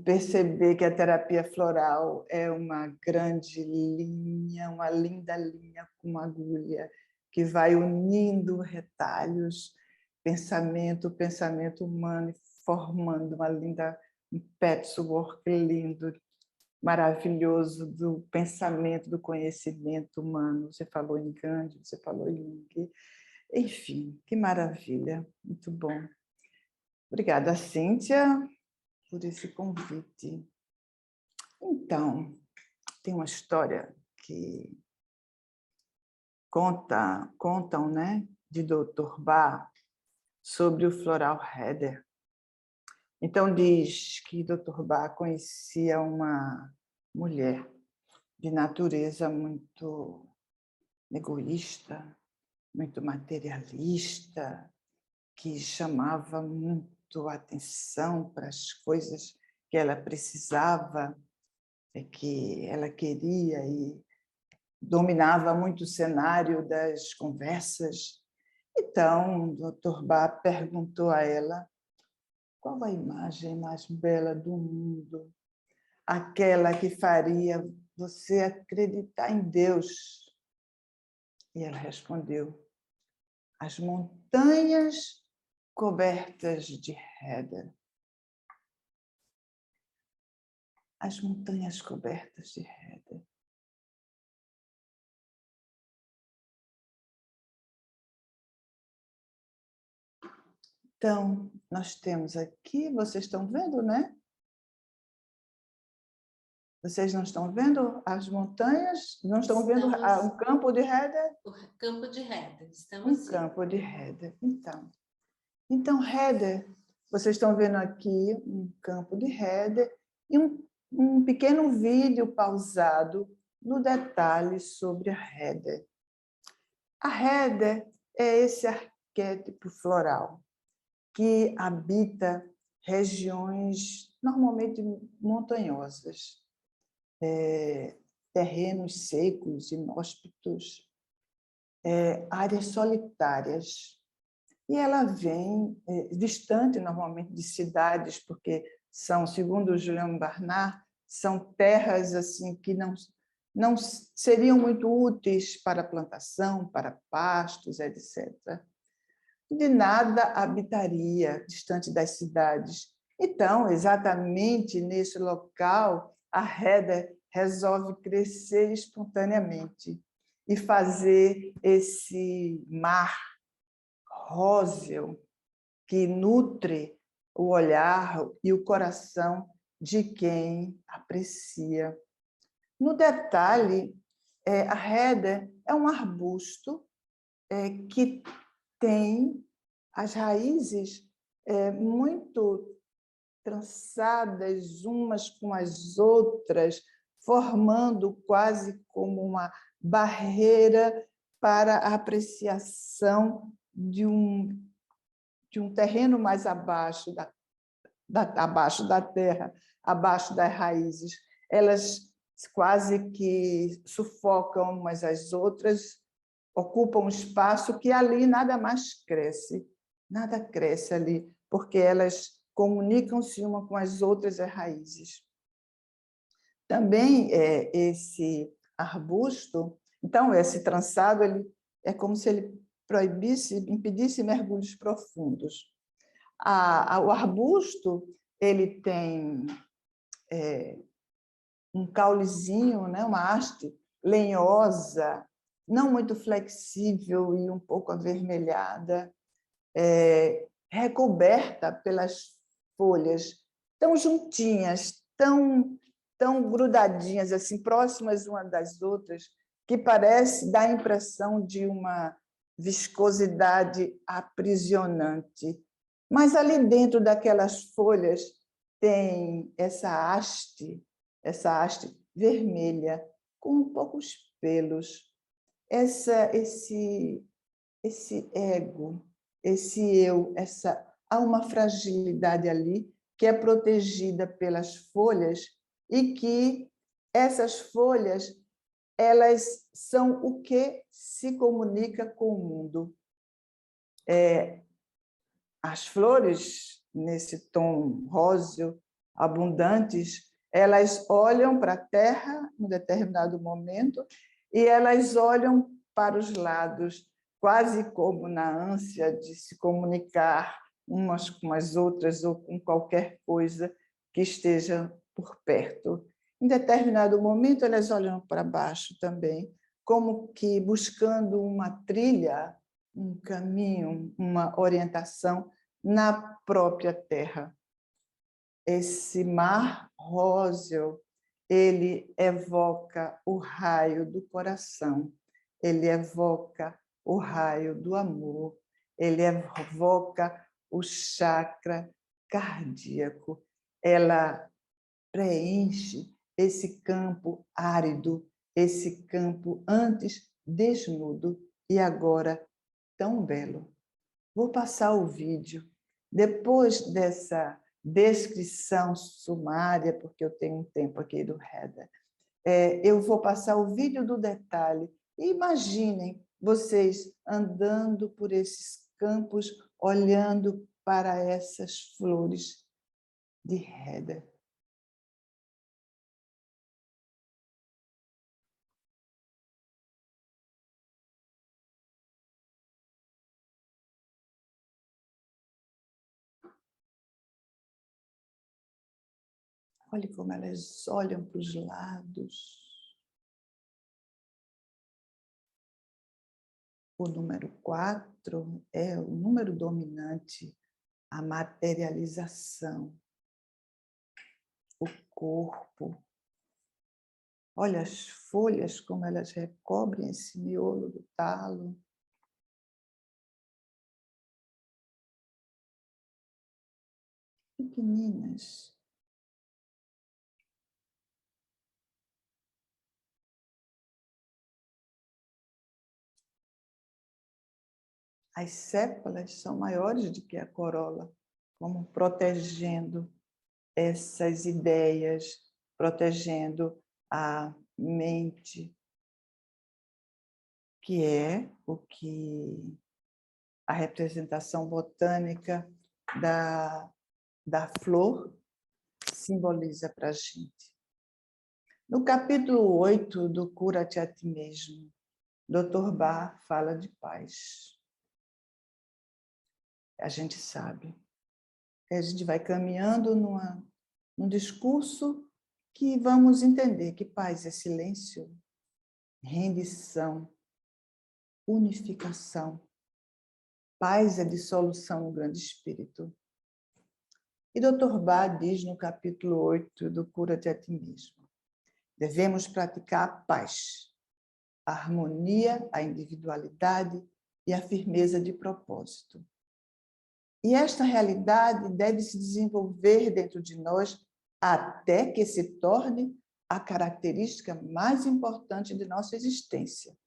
perceber que a terapia floral é uma grande linha, uma linda linha com uma agulha que vai unindo retalhos, pensamento humano, formando uma linda, um patchwork lindo, maravilhoso do pensamento, do conhecimento humano. Você falou em Gandhi, você falou em Jung. Enfim, que maravilha, muito bom. Obrigada, Cíntia, por esse convite. Então, tem uma história que contam, né, de Dr. Bach sobre o floral Heather. Então, diz que Dr. Bach conhecia uma mulher de natureza muito egoísta, muito materialista, que chamava muito a atenção para as coisas que ela precisava, que ela queria, e dominava muito o cenário das conversas. Então, o Dr. Bach perguntou a ela qual a imagem mais bela do mundo, aquela que faria você acreditar em Deus. E ela respondeu: as montanhas cobertas de Heather. As montanhas cobertas de Heather. Então, nós temos aqui, vocês estão vendo, né? Vocês não estão vendo as montanhas? Não estão vendo um campo de Heather? O campo de Heather, estamos Um campo de Heather, Então, Heather, vocês estão vendo aqui um campo de Heather e um pequeno vídeo pausado no detalhe sobre a Heather. A Heather é esse arquétipo floral que habita regiões normalmente montanhosas, terrenos secos, inóspitos, áreas solitárias. E ela vem distante, normalmente, de cidades, porque são, segundo o Julian Barnard, são terras assim que não seriam muito úteis para plantação, para pastos, etc. De nada habitaria distante das cidades. Então, exatamente nesse local, a Heather resolve crescer espontaneamente e fazer esse mar róseo que nutre o olhar e o coração de quem aprecia. No detalhe, a Heather é um arbusto que tem as raízes muito trançadas umas com as outras, formando quase como uma barreira para a apreciação de um terreno mais abaixo abaixo da terra, abaixo das raízes. Elas quase que sufocam umas às outras, ocupam um espaço que ali nada mais cresce, nada cresce ali, porque elas comunicam-se uma com as outras as raízes. Também esse arbusto, então esse trançado, ele é como se ele impedisse mergulhos profundos. O arbusto, ele tem um caulezinho, né, uma haste lenhosa, não muito flexível e um pouco avermelhada, recoberta pelas folhas tão juntinhas, tão grudadinhas, assim, próximas umas das outras, que dá a impressão de uma viscosidade aprisionante. Mas ali dentro daquelas folhas tem essa haste vermelha, com poucos pelos. Esse ego, esse eu, há uma fragilidade ali que é protegida pelas folhas e que essas folhas, elas são o que se comunica com o mundo. As flores, nesse tom róseo, abundantes, elas olham para a terra em determinado momento e elas olham para os lados, quase como na ânsia de se comunicar umas com as outras ou com qualquer coisa que esteja por perto. Em determinado momento, elas olham para baixo também, como que buscando uma trilha, um caminho, uma orientação na própria terra. Esse mar róseo, ele evoca o raio do coração, ele evoca o raio do amor, ele evoca o chakra cardíaco. Ela preenche esse campo árido, esse campo antes desnudo e agora tão belo. Vou passar o vídeo. Depois dessa descrição sumária, porque eu tenho um tempo aqui do header, eu vou passar o vídeo do detalhe. E imaginem vocês andando por esses campos, olhando para essas flores de header. Olhe como elas olham para os lados. O número 4 é o número dominante, a materialização, o corpo. Olha as folhas, como elas recobrem esse miolo do talo. Pequeninas. As sépalas são maiores do que a corola, como protegendo essas ideias, protegendo a mente, que é o que a representação botânica da flor simboliza para a gente. No capítulo 8 do Cura-te a Ti Mesmo, Dr. Bach fala de paz. A gente sabe. A gente vai caminhando num discurso que vamos entender que paz é silêncio, rendição, unificação. Paz é dissolução no grande espírito. E Dr. Bach diz no capítulo 8 do Cura-te a Ti Mesmo: devemos praticar a paz, a harmonia, a individualidade e a firmeza de propósito. E esta realidade deve se desenvolver dentro de nós até que se torne a característica mais importante de nossa existência.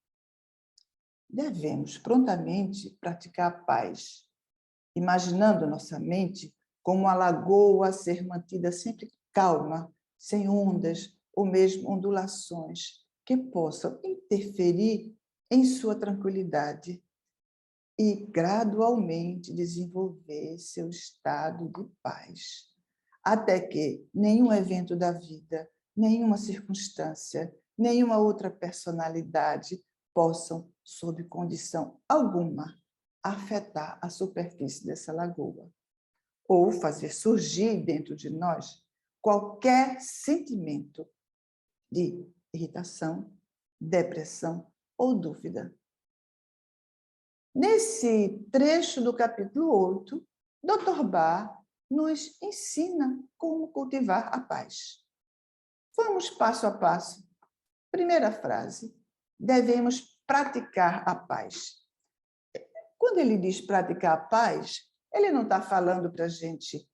Devemos prontamente praticar a paz, imaginando nossa mente como uma lagoa a ser mantida sempre calma, sem ondas ou mesmo ondulações que possam interferir em sua tranquilidade e gradualmente desenvolver seu estado de paz, até que nenhum evento da vida, nenhuma circunstância, nenhuma outra personalidade possam, sob condição alguma, afetar a superfície dessa lagoa, ou fazer surgir dentro de nós qualquer sentimento de irritação, depressão ou dúvida. Nesse trecho do capítulo 8, Dr. Bach nos ensina como cultivar a paz. Vamos passo a passo. Primeira frase: devemos praticar a paz. Quando ele diz praticar a paz, ele não está falando para a gente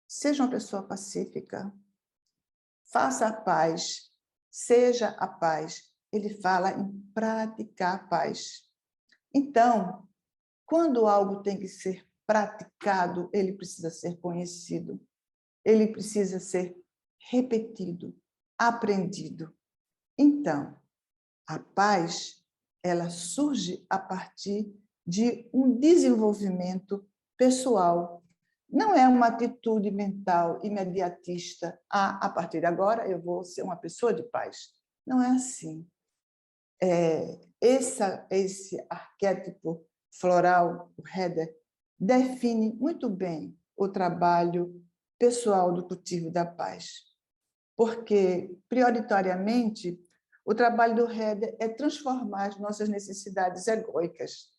seja uma pessoa pacífica, faça a paz, seja a paz. Ele fala em praticar a paz. Então, quando algo tem que ser praticado, ele precisa ser conhecido, ele precisa ser repetido, aprendido. Então, a paz, ela surge a partir de um desenvolvimento pessoal. Não é uma atitude mental imediatista. A partir de agora eu vou ser uma pessoa de paz. Não é assim. Esse arquétipo floral, o header, define muito bem o trabalho pessoal do cultivo da paz. Porque, prioritariamente, o trabalho do header é transformar as nossas necessidades egóicas,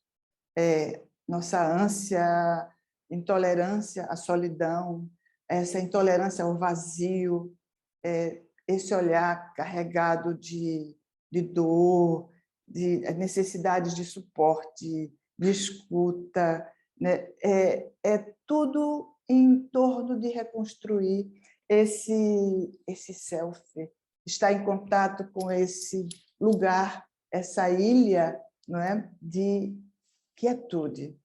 nossa ânsia, intolerância à solidão, essa intolerância ao vazio, esse olhar carregado de dor, de necessidades de suporte, de escuta, né? É tudo em torno de reconstruir esse self, estar em contato com esse lugar, essa ilha, não é? De quietude,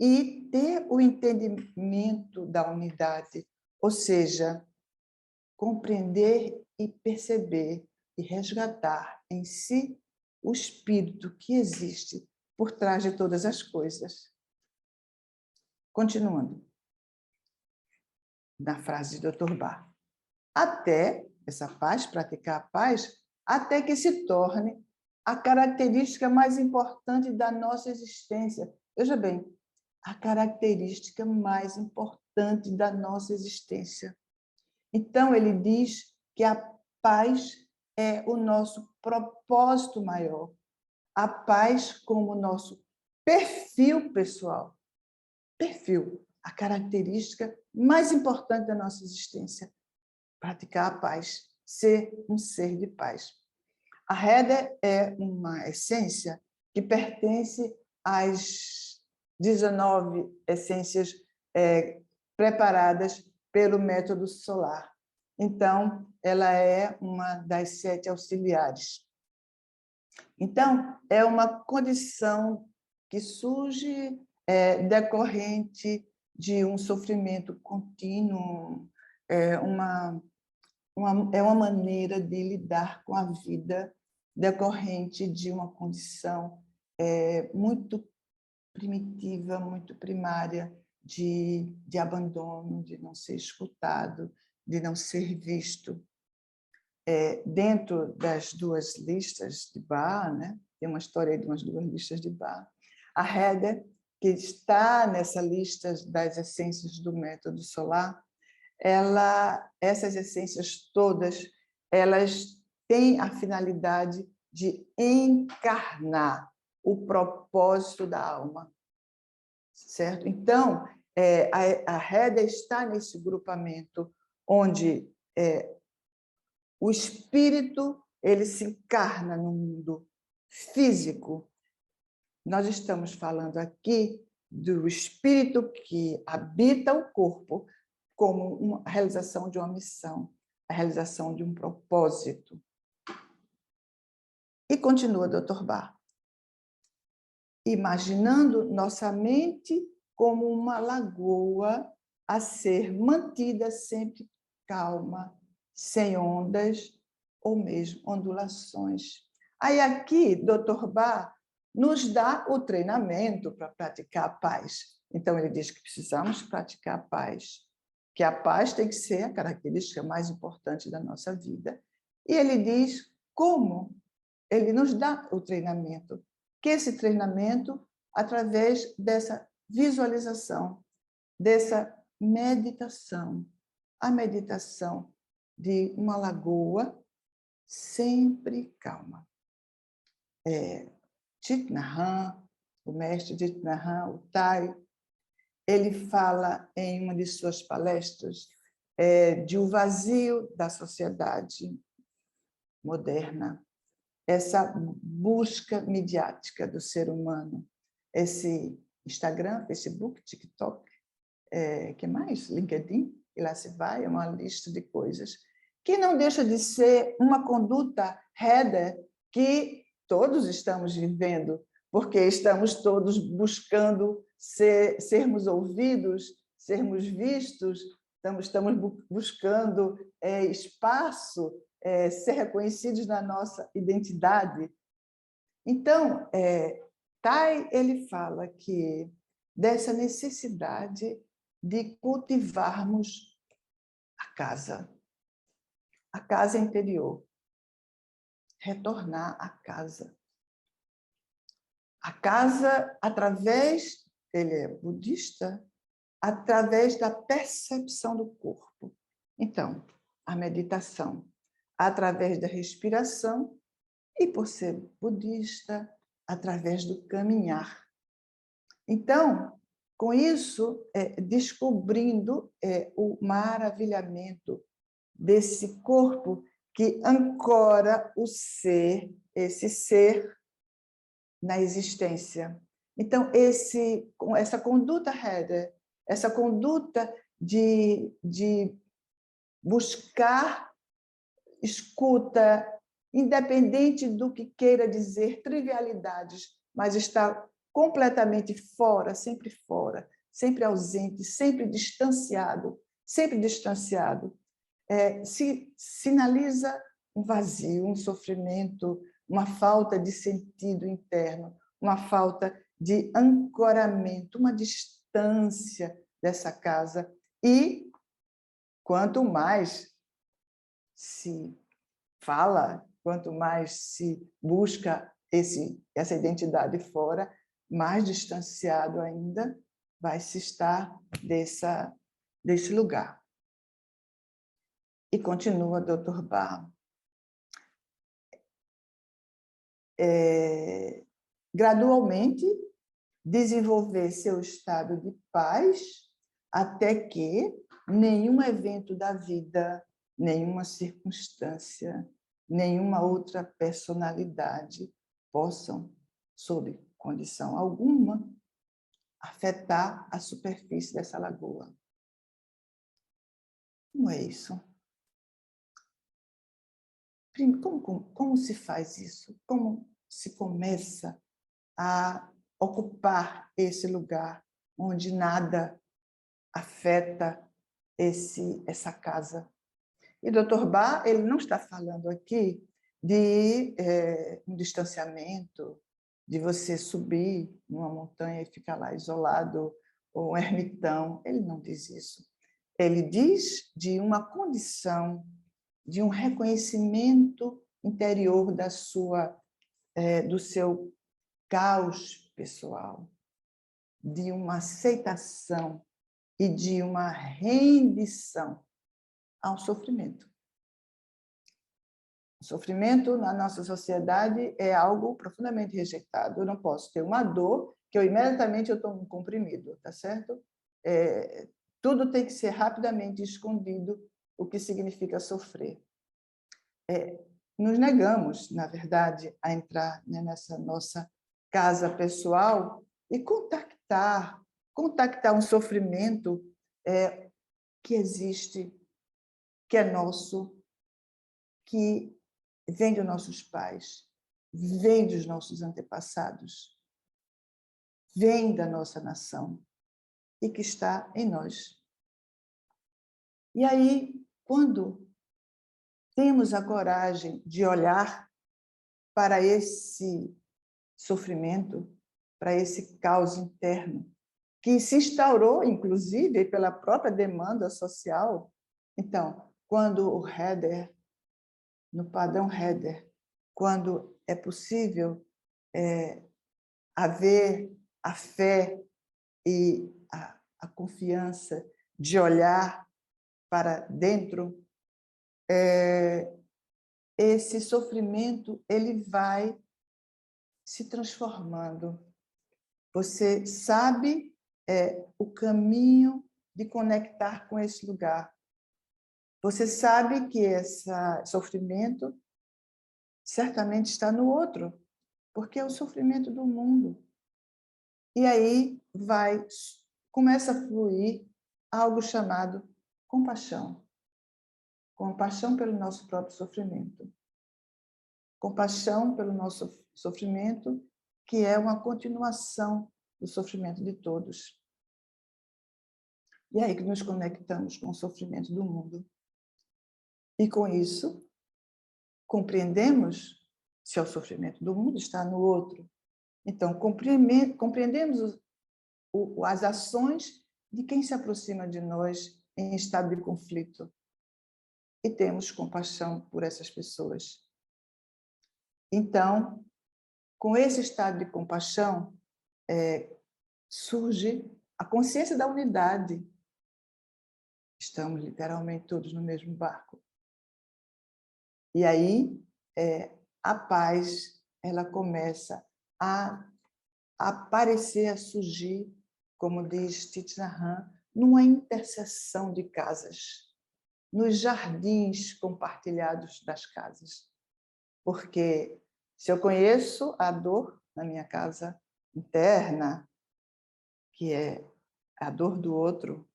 e ter o entendimento da unidade, ou seja, compreender e perceber e resgatar em si o espírito que existe por trás de todas as coisas. Continuando, na frase do Dr. Bach. Até, essa paz, praticar a paz, até que se torne a característica mais importante da nossa existência. Veja bem, a característica mais importante da nossa existência. Então, ele diz que a paz é o nosso propósito maior, a paz como nosso perfil pessoal. Perfil, a característica mais importante da nossa existência. Praticar a paz, ser um ser de paz. A Heather é uma essência que pertence às 19 essências preparadas pelo método solar. Então, ela é uma das 7 auxiliares. Então, é uma condição que surge decorrente de um sofrimento contínuo, é uma maneira de lidar com a vida decorrente de uma condição muito primitiva, muito primária, de abandono, de não ser escutado, de não ser visto. Dentro das 2 listas de Bach, né? Tem uma história de umas 2 listas de Bach, a Heather, que está nessa lista das essências do método solar, essas essências todas, elas têm a finalidade de encarnar o propósito da alma, certo? Então, a Heather está nesse grupamento onde o espírito ele se encarna no mundo físico. Nós estamos falando aqui do espírito que habita o corpo como a realização de uma missão, a realização de um propósito. E continua Dr. Bach. Imaginando nossa mente como uma lagoa a ser mantida sempre calma, sem ondas ou mesmo ondulações. Aí aqui, Dr. Bach nos dá o treinamento para praticar a paz. Então, ele diz que precisamos praticar a paz, que a paz tem que ser a característica mais importante da nossa vida. E ele diz como ele nos dá o treinamento, que esse treinamento, através dessa visualização, dessa meditação, a meditação de uma lagoa sempre calma. Thich Nhat Hanh, o mestre Thich Nhat Hanh, o Thai, ele fala em uma de suas palestras de o vazio da sociedade moderna, essa busca midiática do ser humano, esse Instagram, Facebook, TikTok, que mais? LinkedIn, e lá se vai, é uma lista de coisas, que não deixa de ser uma conduta Heather que todos estamos vivendo, porque estamos todos buscando sermos ouvidos, sermos vistos, estamos buscando espaço, ser reconhecidos na nossa identidade. Então, Tai ele fala que dessa necessidade de cultivarmos a casa interior, retornar à casa. A casa, através, ele é budista, através da percepção do corpo. Então, a meditação, através da respiração e, por ser budista, através do caminhar. Então, com isso, descobrindo o maravilhamento desse corpo que ancora o ser, esse ser, na existência. Então, essa conduta Heather, essa conduta de buscar escuta, independente do que queira dizer, trivialidades, mas está completamente fora, sempre ausente, sempre distanciado, se sinaliza um vazio, um sofrimento, uma falta de sentido interno, uma falta de ancoramento, uma distância dessa casa. E quanto mais se fala, quanto mais se busca essa identidade fora, mais distanciado ainda vai se estar desse lugar. E continua Dr. Barr. Gradualmente, desenvolver seu estado de paz até que nenhum evento da vida, nenhuma circunstância, nenhuma outra personalidade possam, sob condição alguma, afetar a superfície dessa lagoa. Como é isso? Como se faz isso? Como se começa a ocupar esse lugar onde nada afeta essa casa? E Dr. Barr, ele não está falando aqui de um distanciamento, de você subir numa montanha e ficar lá isolado, ou um ermitão. Ele não diz isso. Ele diz de uma condição, de um reconhecimento interior do seu caos pessoal, de uma aceitação e de uma rendição ao sofrimento. O sofrimento na nossa sociedade é algo profundamente rejeitado. Eu não posso ter uma dor que imediatamente eu tomo um comprimido, tá certo? Tudo tem que ser rapidamente escondido, o que significa sofrer. Nos negamos, na verdade, a entrar, né, nessa nossa casa pessoal e contactar um sofrimento que existe, que é nosso, que vem dos nossos pais, vem dos nossos antepassados, vem da nossa nação e que está em nós. E aí, quando temos a coragem de olhar para esse sofrimento, para esse caos interno, que se instaurou, inclusive, pela própria demanda social. Então, quando o Heather, no padrão Heather, quando é possível haver a fé e a confiança de olhar para dentro, esse sofrimento ele vai se transformando. Você sabe o caminho de conectar com esse lugar. Você sabe que esse sofrimento certamente está no outro, porque é o sofrimento do mundo. E aí começa a fluir algo chamado compaixão. Compaixão pelo nosso próprio sofrimento. Compaixão pelo nosso sofrimento, que é uma continuação do sofrimento de todos. E é aí que nos conectamos com o sofrimento do mundo. E com isso, compreendemos se é o sofrimento do mundo está no outro. Então, compreendemos as ações de quem se aproxima de nós em estado de conflito. E temos compaixão por essas pessoas. Então, com esse estado de compaixão, surge a consciência da unidade. Estamos literalmente todos no mesmo barco. E aí, a paz, ela começa a aparecer, a surgir, como diz Thich Nhat Hanh, numa interseção de casas, nos jardins compartilhados das casas. Porque se eu conheço a dor na minha casa, interna, que é a dor do outro,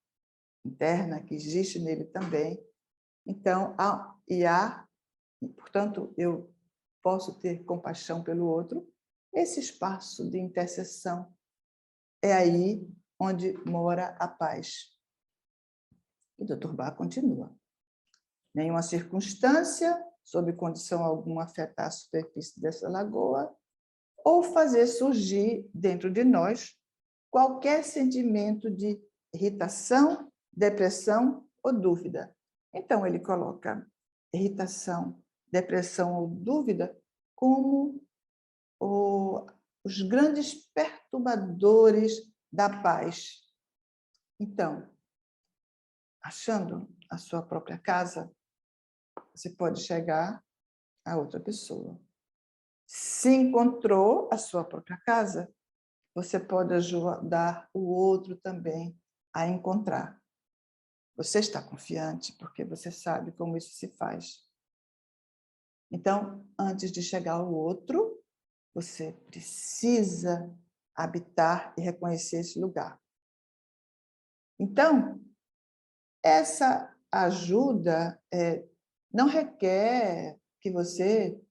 interna, que existe nele também. Então, portanto, eu posso ter compaixão pelo outro. Esse espaço de intercessão é aí onde mora a paz. E o Dr. Bach continua. Nenhuma circunstância, sob condição alguma, afetar a superfície dessa lagoa ou fazer surgir dentro de nós qualquer sentimento de irritação, depressão ou dúvida. Então, ele coloca irritação, depressão ou dúvida como os grandes perturbadores da paz. Então, achando a sua própria casa, você pode chegar a outra pessoa. Se encontrou a sua própria casa, você pode ajudar o outro também a encontrar. Você está confiante porque você sabe como isso se faz. Então, antes de chegar ao outro, você precisa habitar e reconhecer esse lugar. Então, essa ajuda não requer que você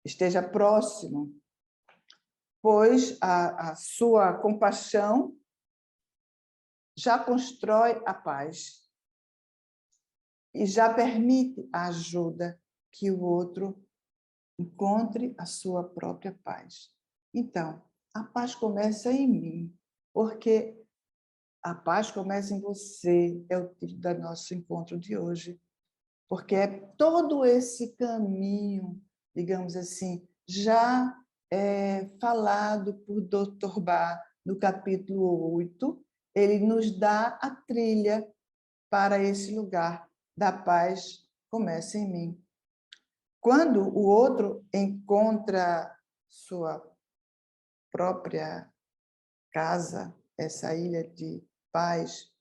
esteja próximo, pois a sua compaixão já constrói a paz e já permite a ajuda que o outro encontre a sua própria paz. Então, a paz começa em mim, porque a paz começa em você, é o título do nosso encontro de hoje, porque é todo esse caminho, digamos assim, já falado por Dr. Bach no capítulo 8, ele nos dá a trilha para esse lugar da paz, começa em mim. Quando o outro encontra sua própria casa, essa ilha de paz,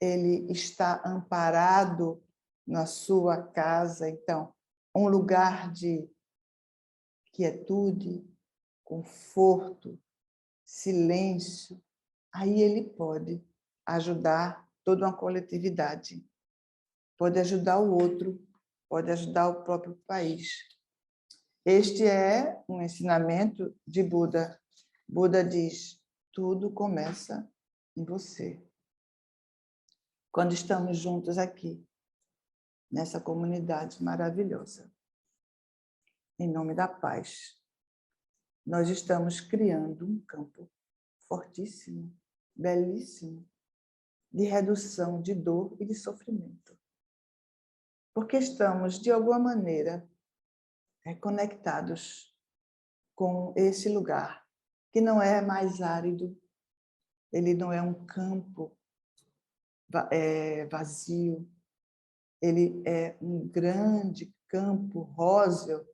ele está amparado na sua casa. Então, um lugar de quietude, conforto, silêncio, aí ele pode ajudar toda uma coletividade, pode ajudar o outro, pode ajudar o próprio país. Este é um ensinamento de Buda. Buda diz: tudo começa em você. Quando estamos juntos aqui, nessa comunidade maravilhosa, em nome da paz, nós estamos criando um campo fortíssimo, belíssimo, de redução de dor e de sofrimento. Porque estamos, de alguma maneira, conectados com esse lugar, que não é mais árido, ele não é um campo vazio, ele é um grande campo róseo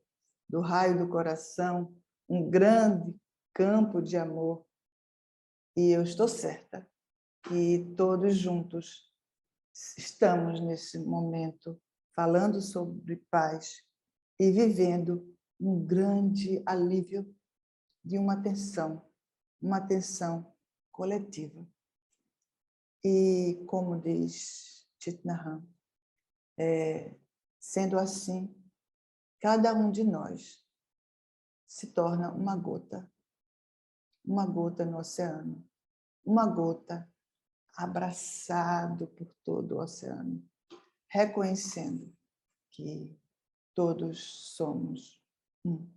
do raio do coração, um grande campo de amor. E eu estou certa que todos juntos estamos nesse momento falando sobre paz e vivendo um grande alívio de uma tensão coletiva. E, como diz Thich Nhat Hanh, sendo assim, cada um de nós se torna uma gota no oceano, uma gota abraçado por todo o oceano, reconhecendo que todos somos um.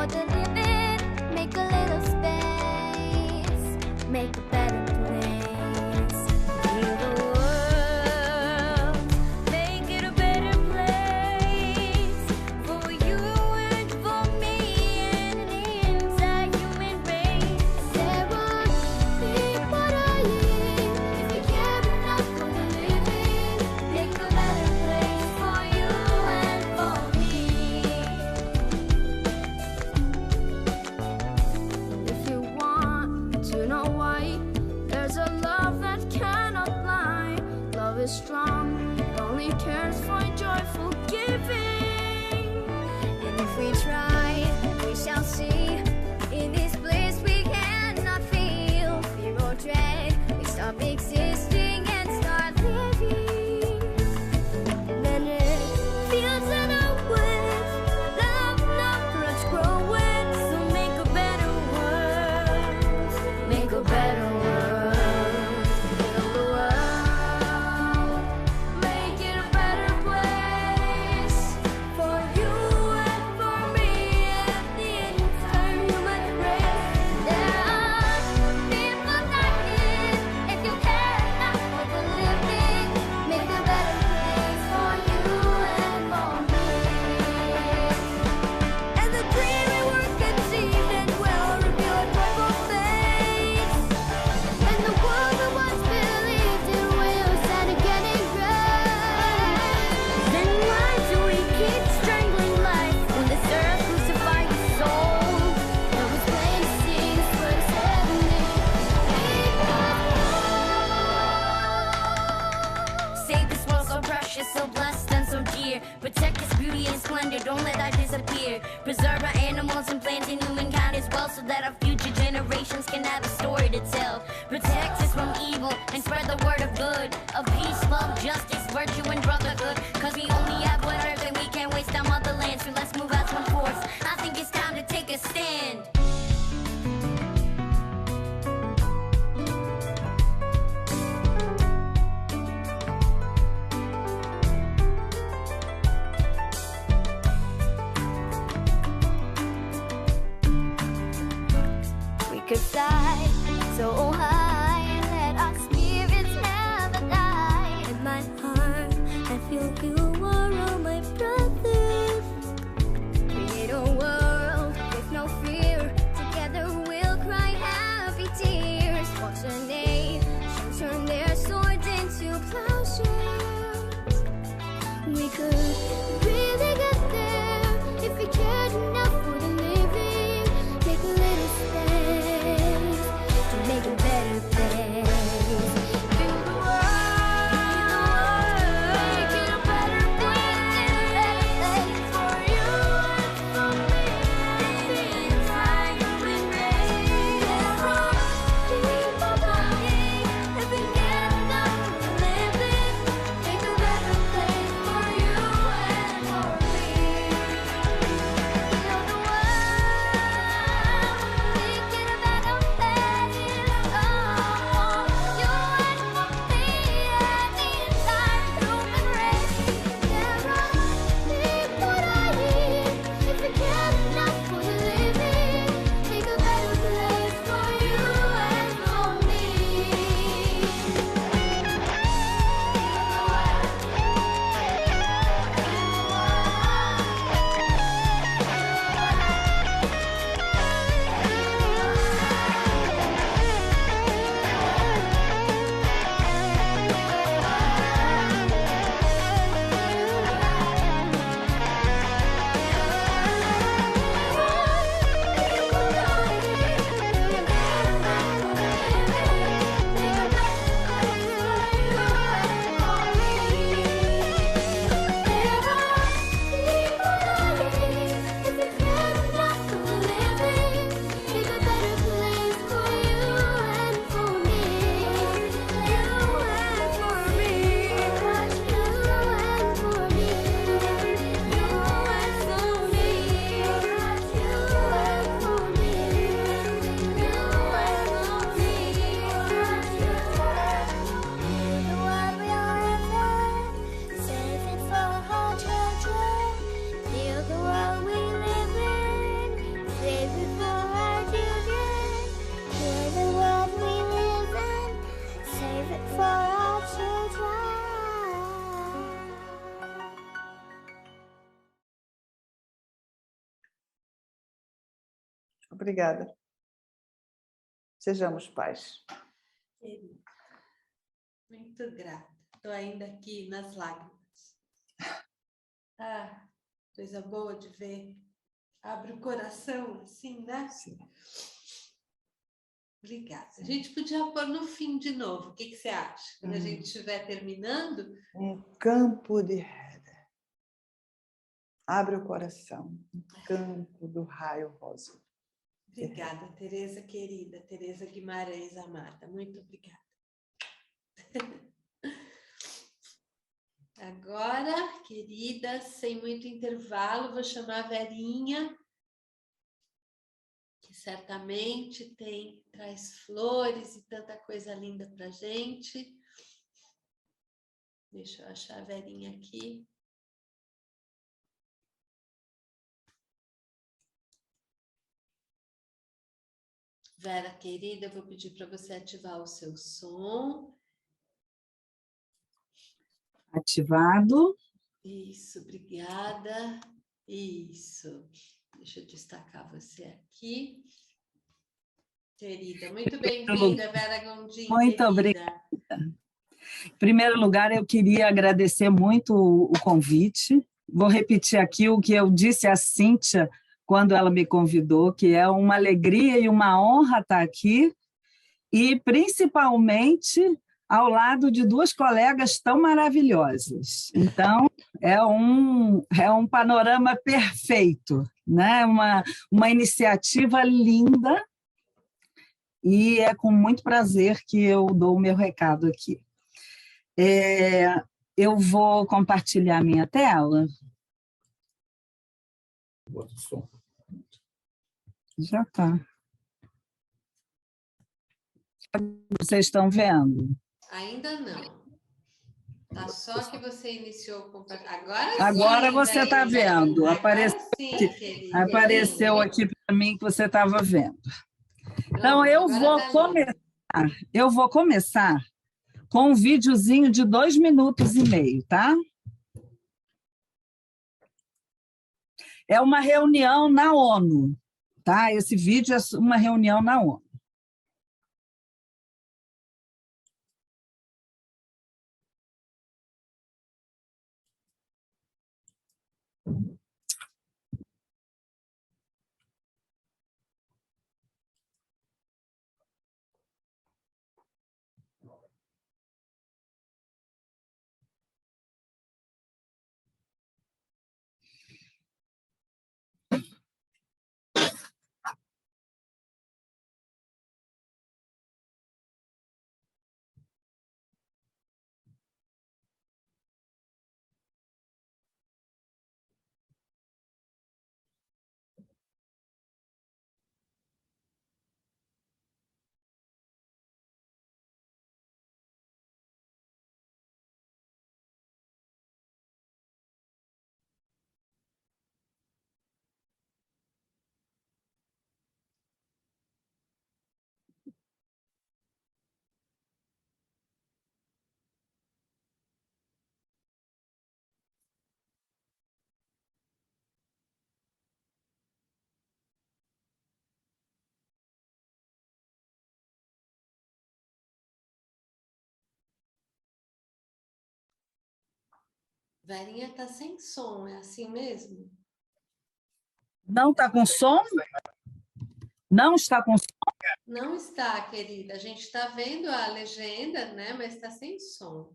for the living. Make a little space, make a better place. Heal the world, make it a better place for you and for me and the entire human race. There are people dying. If you care enough for the living, make a better place for you and for me. If you want to know why, there's a love that cannot lie. Love is strong, it only cares for joyful giving. And if we try, we shall see. In this place we cannot feel fear or dread. We stop existing and start living. Then it feels in our woods, love, roots growing. So make a better world, make a better world. Heal the world, make it a better place for you and for me and the entire human race. There are people dying. If you care enough for the living, make a better place for you and for me. And the dream we were conceived and will reveal a joyful face. And the world that once believed in will stand again in grace. Then why do we keep strangling life when the earth crucified the soul? It was plain to see this was heavenly. Save this world so precious, so blessed and so dear. Protect its beauty and splendor, don't let that disappear. Preserve our animals and plants and humankind as well, so that our future generations can have a story to tell. Protect us from evil and spread the word of good, of peace, love, justice, virtue, and brotherhood. Cause we only have one earth and we can't waste our motherland, so let's move as one force. I think it's time to take a stand. We could fly so high and let our spirits never die. In my heart, I feel you are all my brothers. Create a world with no fear. Together we'll cry happy tears. Watch a nation turn their swords into plowshares. We could really get there if we cared enough for the living. Make a little space to make a better place. Build the world, make it a better Obrigada. Sejamos pais. Querida, muito grata. Estou ainda aqui nas lágrimas. Ah, coisa boa de ver. Abre o coração, assim, né? Sim. Obrigada. A gente podia pôr no fim de novo. O que você acha? Quando a gente estiver terminando. Um campo de Heather. Abre o coração. Um campo do raio rosa. Obrigada, Tereza querida, Tereza Guimarães amada. Muito obrigada. Agora, querida, sem muito intervalo, vou chamar a Verinha, que certamente traz flores e tanta coisa linda para a gente. Deixa eu achar a Verinha aqui. Vera, querida, eu vou pedir para você ativar o seu som. Ativado. Isso, obrigada. Isso. Deixa eu destacar você aqui. Querida, muito bem-vinda, Vera Gondim. Muito obrigada. Em primeiro lugar, eu queria agradecer muito o convite. Vou repetir aqui o que eu disse à Cíntia quando ela me convidou, que é uma alegria e uma honra estar aqui, e principalmente ao lado de duas colegas tão maravilhosas. Então, é um panorama perfeito, né? Uma iniciativa linda, e é com muito prazer que eu dou o meu recado aqui. Eu vou compartilhar minha tela. Já está. Vocês estão vendo? Ainda não. Tá só que você iniciou o compartilhamento. Agora você está vendo. Apareceu aqui para mim que você estava vendo. Então, eu vou começar com um videozinho de 2 minutos e meio, tá? É uma reunião na ONU, tá? Esse vídeo é uma reunião na ONU. Verinha está sem som, é assim mesmo? Não está com som? Não está com som? Não está, querida. A gente está vendo a legenda, né? Mas está sem som.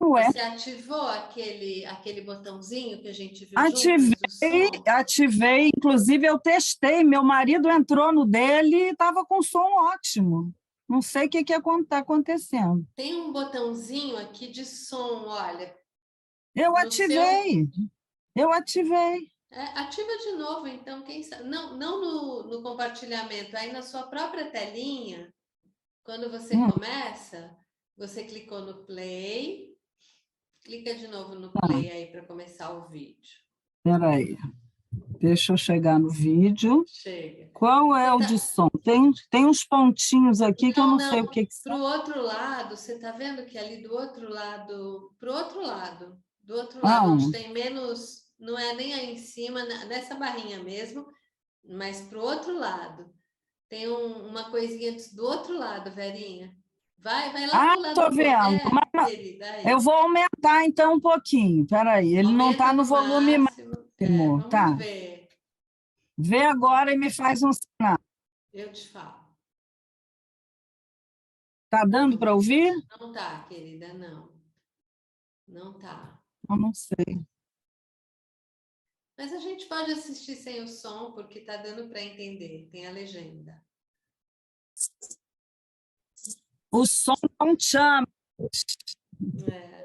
Ué? Você ativou aquele botãozinho que a gente viu juntos do som? Ativei. Inclusive, eu testei. Meu marido entrou no dele e estava com som ótimo. Não sei o que está acontecendo. Tem um botãozinho aqui de som, olha. Eu ativei. Ativa de novo, então, quem sabe? Não no compartilhamento, aí na sua própria telinha, quando você começa, você clicou no play, clica de novo no play aí para começar o vídeo. Espera aí, deixa eu chegar no vídeo. Chega. Qual é o de som? Tem uns pontinhos aqui que eu não sei o que são. Para o outro lado, você está vendo que ali do outro lado, onde tem menos, não é nem aí em cima, nessa barrinha mesmo, mas para o outro lado. Tem uma coisinha do outro lado, Verinha. Vai lá pro lado tô vendo. querida, aí. Eu vou aumentar então um pouquinho. Peraí, ele não está no volume máximo. Tá. Vamos ver. Vê agora e me faz um sinal. Eu te falo. Tá dando para ouvir? Não tá, querida, não. Não tá. Eu não sei. Mas a gente pode assistir sem o som, porque tá dando para entender. Tem a legenda. O som não chama. É.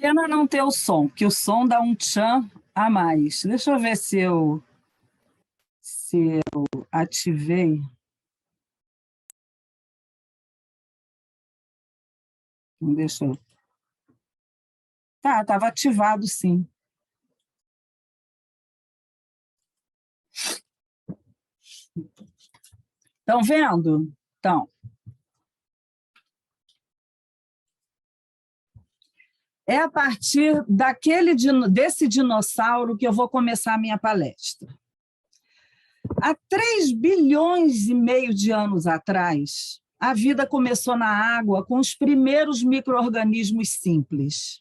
Pena não ter o som, porque o som dá um tchan a mais. Deixa eu ver se eu ativei. Deixa eu... Tá, estava ativado, sim. Estão vendo? Então. É a partir desse dinossauro que eu vou começar a minha palestra. Há 3,5 bilhões de anos atrás, a vida começou na água com os primeiros micro-organismos simples.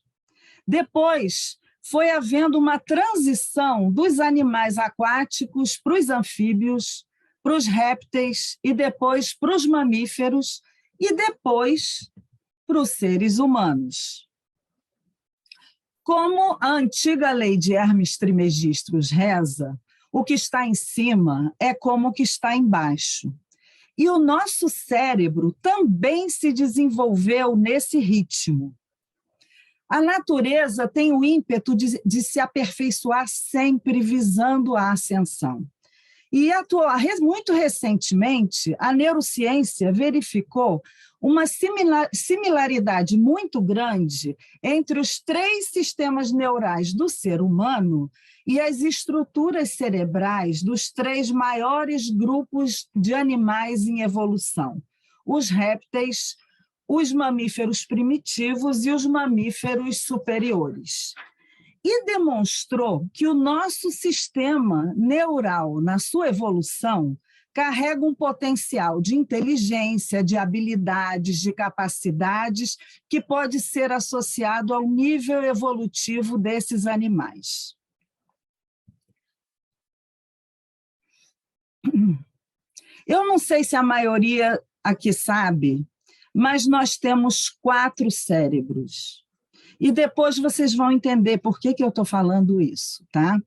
Depois, foi havendo uma transição dos animais aquáticos para os anfíbios, para os répteis, e depois para os mamíferos, e depois para os seres humanos. Como a antiga lei de Hermes Trismegistus reza, o que está em cima é como o que está embaixo. E o nosso cérebro também se desenvolveu nesse ritmo. A natureza tem o ímpeto de se aperfeiçoar sempre visando a ascensão. E muito recentemente, a neurociência verificou uma similaridade muito grande entre os 3 sistemas neurais do ser humano e as estruturas cerebrais dos 3 maiores grupos de animais em evolução: os répteis, os mamíferos primitivos e os mamíferos superiores. E demonstrou que o nosso sistema neural, na sua evolução, carrega um potencial de inteligência, de habilidades, de capacidades que pode ser associado ao nível evolutivo desses animais. Eu não sei se a maioria aqui sabe, mas nós temos 4 cérebros. E depois vocês vão entender por que eu estou falando isso, tá?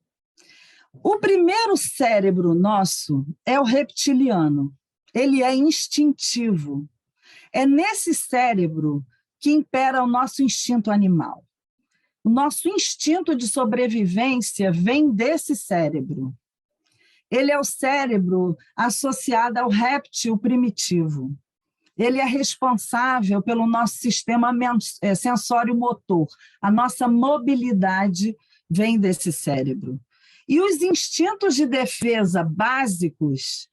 O primeiro cérebro nosso é o reptiliano. Ele é instintivo. É nesse cérebro que impera o nosso instinto animal. O nosso instinto de sobrevivência vem desse cérebro. Ele é o cérebro associado ao réptil primitivo. Ele é responsável pelo nosso sistema sensório-motor. A nossa mobilidade vem desse cérebro. E os instintos de defesa básicos,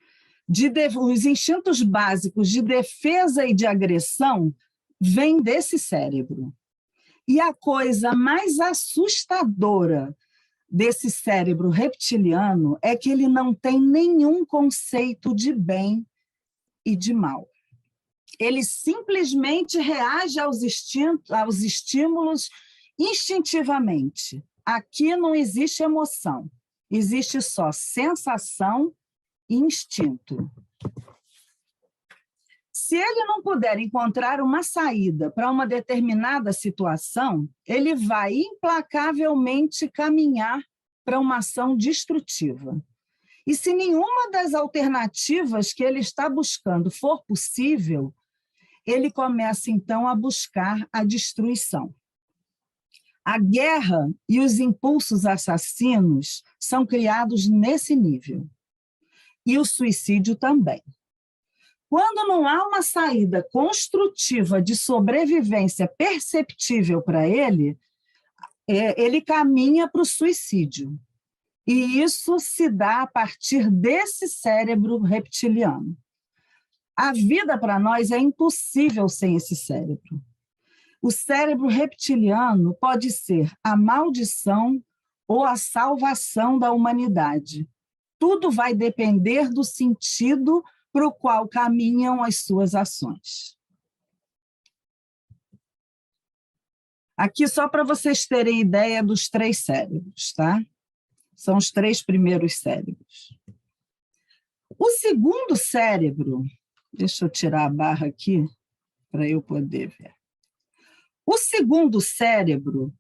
os instintos básicos de defesa e de agressão, vêm desse cérebro. E a coisa mais assustadora desse cérebro reptiliano é que ele não tem nenhum conceito de bem e de mal. Ele simplesmente reage aos estímulos instintivamente. Aqui não existe emoção, existe só sensação e instinto. Se ele não puder encontrar uma saída para uma determinada situação, ele vai implacavelmente caminhar para uma ação destrutiva. E se nenhuma das alternativas que ele está buscando for possível, ele começa, então, a buscar a destruição. A guerra e os impulsos assassinos são criados nesse nível. E o suicídio também. Quando não há uma saída construtiva de sobrevivência perceptível para ele, ele caminha para o suicídio. E isso se dá a partir desse cérebro reptiliano. A vida para nós é impossível sem esse cérebro. O cérebro reptiliano pode ser a maldição ou a salvação da humanidade. Tudo vai depender do sentido para o qual caminham as suas ações. Aqui só para vocês terem ideia dos 3 cérebros, tá? São os 3 primeiros cérebros. O segundo cérebro, deixa eu tirar a barra aqui para eu poder ver. O segundo cérebro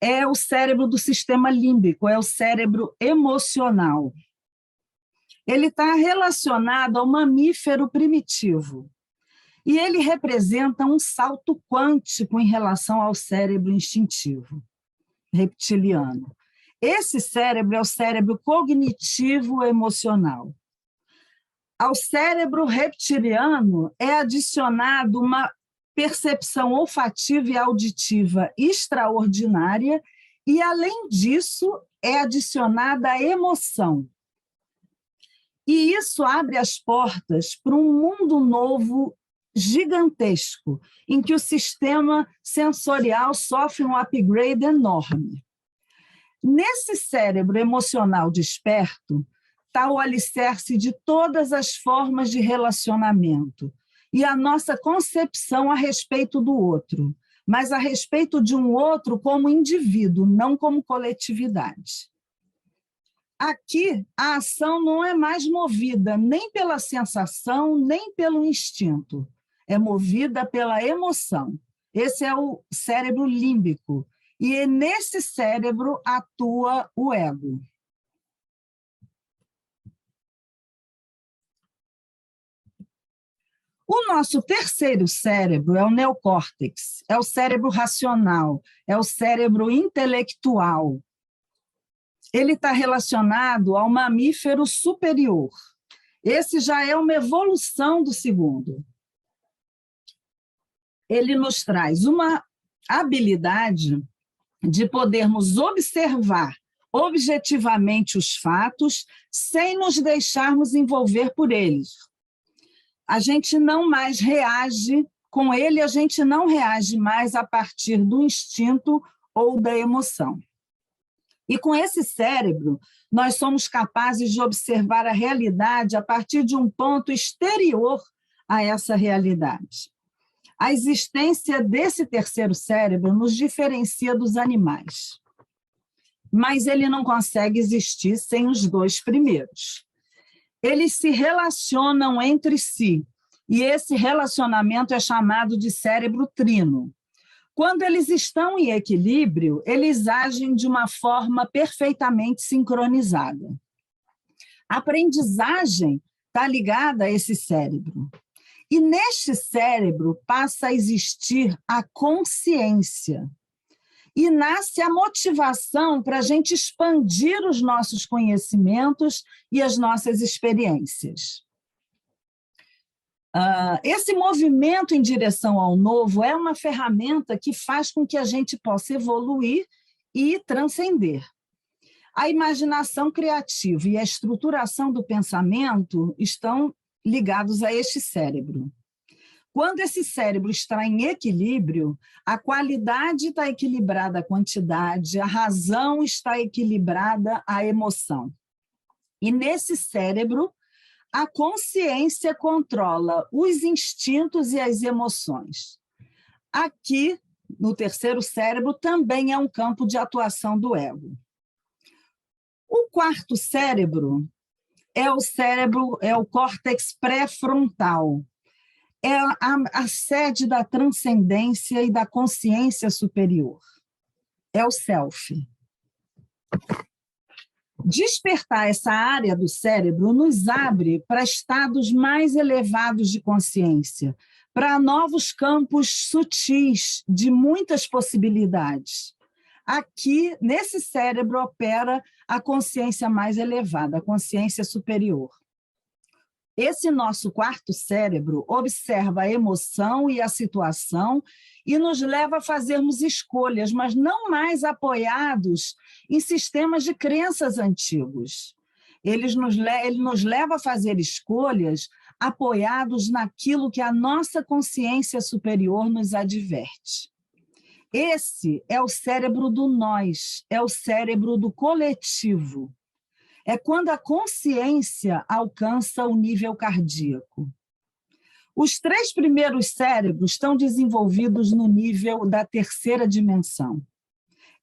é o cérebro do sistema límbico, é o cérebro emocional. Ele está relacionado ao mamífero primitivo. E ele representa um salto quântico em relação ao cérebro instintivo, reptiliano. Esse cérebro é o cérebro cognitivo emocional. Ao cérebro reptiliano é adicionado uma percepção olfativa e auditiva extraordinária e, além disso, é adicionada a emoção. E isso abre as portas para um mundo novo gigantesco, em que o sistema sensorial sofre um upgrade enorme. Nesse cérebro emocional desperto está o alicerce de todas as formas de relacionamento e a nossa concepção a respeito do outro, mas a respeito de um outro como indivíduo, não como coletividade. Aqui, a ação não é mais movida nem pela sensação, nem pelo instinto. É movida pela emoção. Esse é o cérebro límbico. E nesse cérebro atua o ego. O nosso terceiro cérebro é o neocórtex, é o cérebro racional, é o cérebro intelectual. Ele está relacionado ao mamífero superior. Esse já é uma evolução do segundo. Ele nos traz uma habilidade de podermos observar objetivamente os fatos sem nos deixarmos envolver por eles. A gente não mais reage com ele, a gente não reage mais a partir do instinto ou da emoção. E com esse cérebro, nós somos capazes de observar a realidade a partir de um ponto exterior a essa realidade. A existência desse terceiro cérebro nos diferencia dos animais, mas ele não consegue existir sem os 2 primeiros. Eles se relacionam entre si E esse relacionamento é chamado de cérebro trino. Quando eles estão em equilíbrio, eles agem de uma forma perfeitamente sincronizada. A aprendizagem está ligada a esse cérebro. E neste cérebro passa a existir a consciência. E nasce a motivação para a gente expandir os nossos conhecimentos e as nossas experiências. Esse movimento em direção ao novo é uma ferramenta que faz com que a gente possa evoluir e transcender. A imaginação criativa e a estruturação do pensamento estão ligados a este cérebro. Quando esse cérebro está em equilíbrio, a qualidade está equilibrada à quantidade, a razão está equilibrada à emoção. E nesse cérebro, a consciência controla os instintos e as emoções. Aqui, no terceiro cérebro, também é um campo de atuação do ego. O quarto cérebro é o córtex pré-frontal. É a sede da transcendência e da consciência superior. É o self. Despertar essa área do cérebro nos abre para estados mais elevados de consciência, para novos campos sutis de muitas possibilidades. Aqui, nesse cérebro, opera a consciência mais elevada, a consciência superior. Esse nosso quarto cérebro observa a emoção e a situação e nos leva a fazermos escolhas, mas não mais apoiados em sistemas de crenças antigos. Ele nos leva a fazer escolhas apoiados naquilo que a nossa consciência superior nos adverte. Esse é o cérebro do nós, é o cérebro do coletivo. É quando a consciência alcança o nível cardíaco. Os 3 primeiros cérebros estão desenvolvidos no nível da terceira dimensão.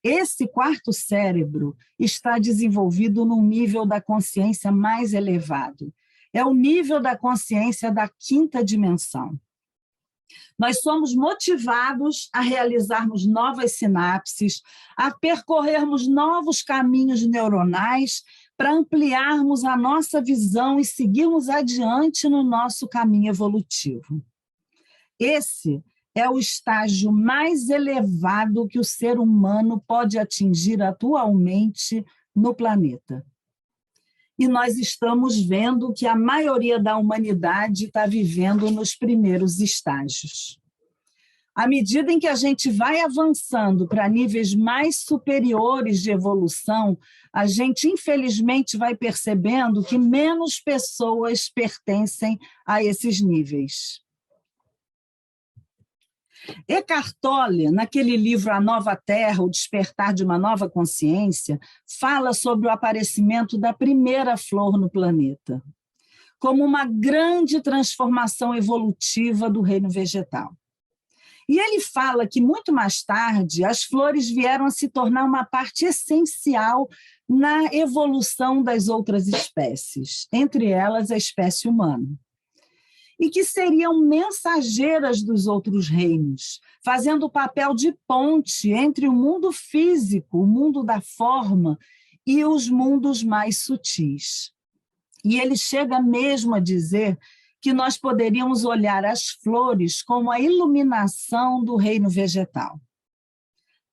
Esse quarto cérebro está desenvolvido no nível da consciência mais elevado. É o nível da consciência da 5ª dimensão. Nós somos motivados a realizarmos novas sinapses, a percorrermos novos caminhos neuronais para ampliarmos a nossa visão e seguirmos adiante no nosso caminho evolutivo. Esse é o estágio mais elevado que o ser humano pode atingir atualmente no planeta. E nós estamos vendo que a maioria da humanidade está vivendo nos primeiros estágios. À medida em que a gente vai avançando para níveis mais superiores de evolução, a gente, infelizmente, vai percebendo que menos pessoas pertencem a esses níveis. Eckhart Tolle, naquele livro A Nova Terra, O Despertar de uma Nova Consciência, fala sobre o aparecimento da primeira flor no planeta, como uma grande transformação evolutiva do reino vegetal. E ele fala que, muito mais tarde, as flores vieram a se tornar uma parte essencial na evolução das outras espécies, entre elas a espécie humana. E que seriam mensageiras dos outros reinos, fazendo o papel de ponte entre o mundo físico, o mundo da forma, e os mundos mais sutis. E ele chega mesmo a dizer que nós poderíamos olhar as flores como a iluminação do reino vegetal.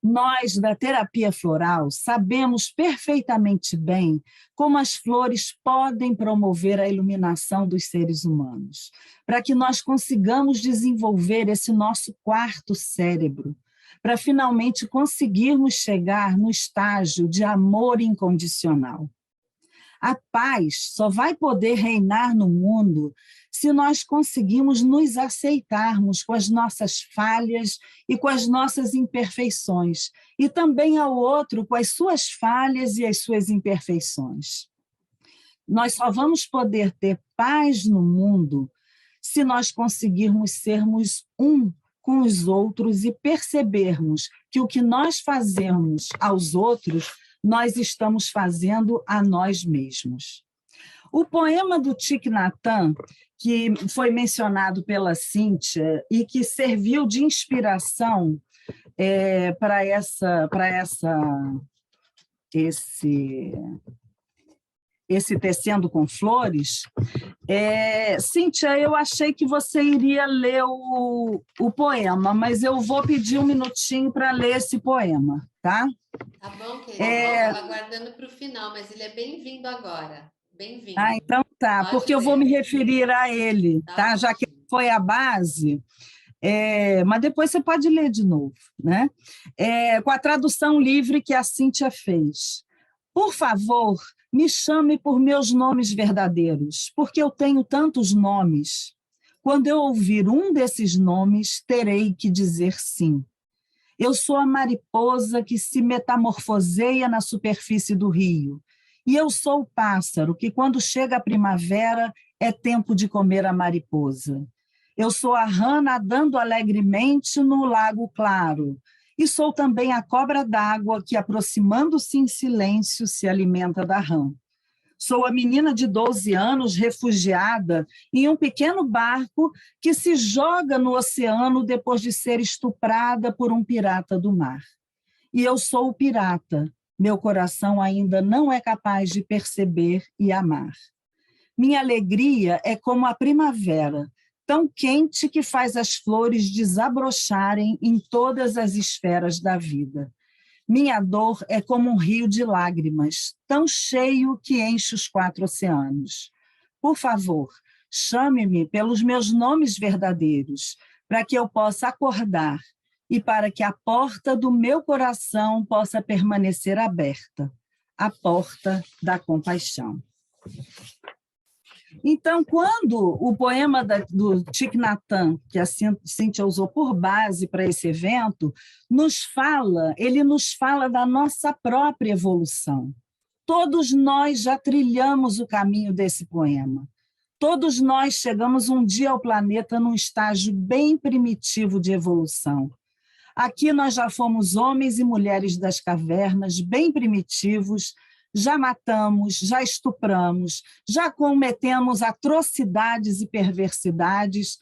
Nós, da terapia floral, sabemos perfeitamente bem como as flores podem promover a iluminação dos seres humanos, para que nós consigamos desenvolver esse nosso quarto cérebro, para finalmente conseguirmos chegar no estágio de amor incondicional. A paz só vai poder reinar no mundo se nós conseguimos nos aceitarmos com as nossas falhas e com as nossas imperfeições, e também ao outro com as suas falhas e as suas imperfeições. Nós só vamos poder ter paz no mundo se nós conseguirmos sermos um com os outros e percebermos que o que nós fazemos aos outros, nós estamos fazendo a nós mesmos. O poema do Thich Nhat Hanh, que foi mencionado pela Cíntia e que serviu de inspiração para esse Tecendo com Flores. Cíntia, eu achei que você iria ler o poema, mas eu vou pedir um minutinho para ler esse poema, tá? Tá bom, querida. Estava aguardando para o final, mas ele é bem-vindo agora. Bem-vindo. Então tá, Pode porque eu ler. vou me referir a ele, tá? Já que foi a base, mas depois você pode ler de novo, né? Com a tradução livre que a Cíntia fez. Por favor, me chame por meus nomes verdadeiros, porque eu tenho tantos nomes. Quando eu ouvir um desses nomes, terei que dizer sim. Eu sou a mariposa que se metamorfoseia na superfície do rio. E eu sou o pássaro que, quando chega a primavera, é tempo de comer a mariposa. Eu sou a rã nadando alegremente no lago claro. E sou também a cobra d'água que, aproximando-se em silêncio, se alimenta da rã. Sou a menina de 12 anos refugiada em um pequeno barco que se joga no oceano depois de ser estuprada por um pirata do mar. E eu sou o pirata. Meu coração ainda não é capaz de perceber e amar. Minha alegria é como a primavera, tão quente que faz as flores desabrocharem em todas as esferas da vida. Minha dor é como um rio de lágrimas, tão cheio que enche os 4 oceanos. Por favor, chame-me pelos meus nomes verdadeiros, para que eu possa acordar e para que a porta do meu coração possa permanecer aberta, a porta da compaixão. Então, quando o poema do Thich Nhat Hanh, que a Cíntia usou por base para esse evento, ele nos fala da nossa própria evolução. Todos nós já trilhamos o caminho desse poema. Todos nós chegamos um dia ao planeta num estágio bem primitivo de evolução. Aqui nós já fomos homens e mulheres das cavernas, bem primitivos, já matamos, já estupramos, já cometemos atrocidades e perversidades,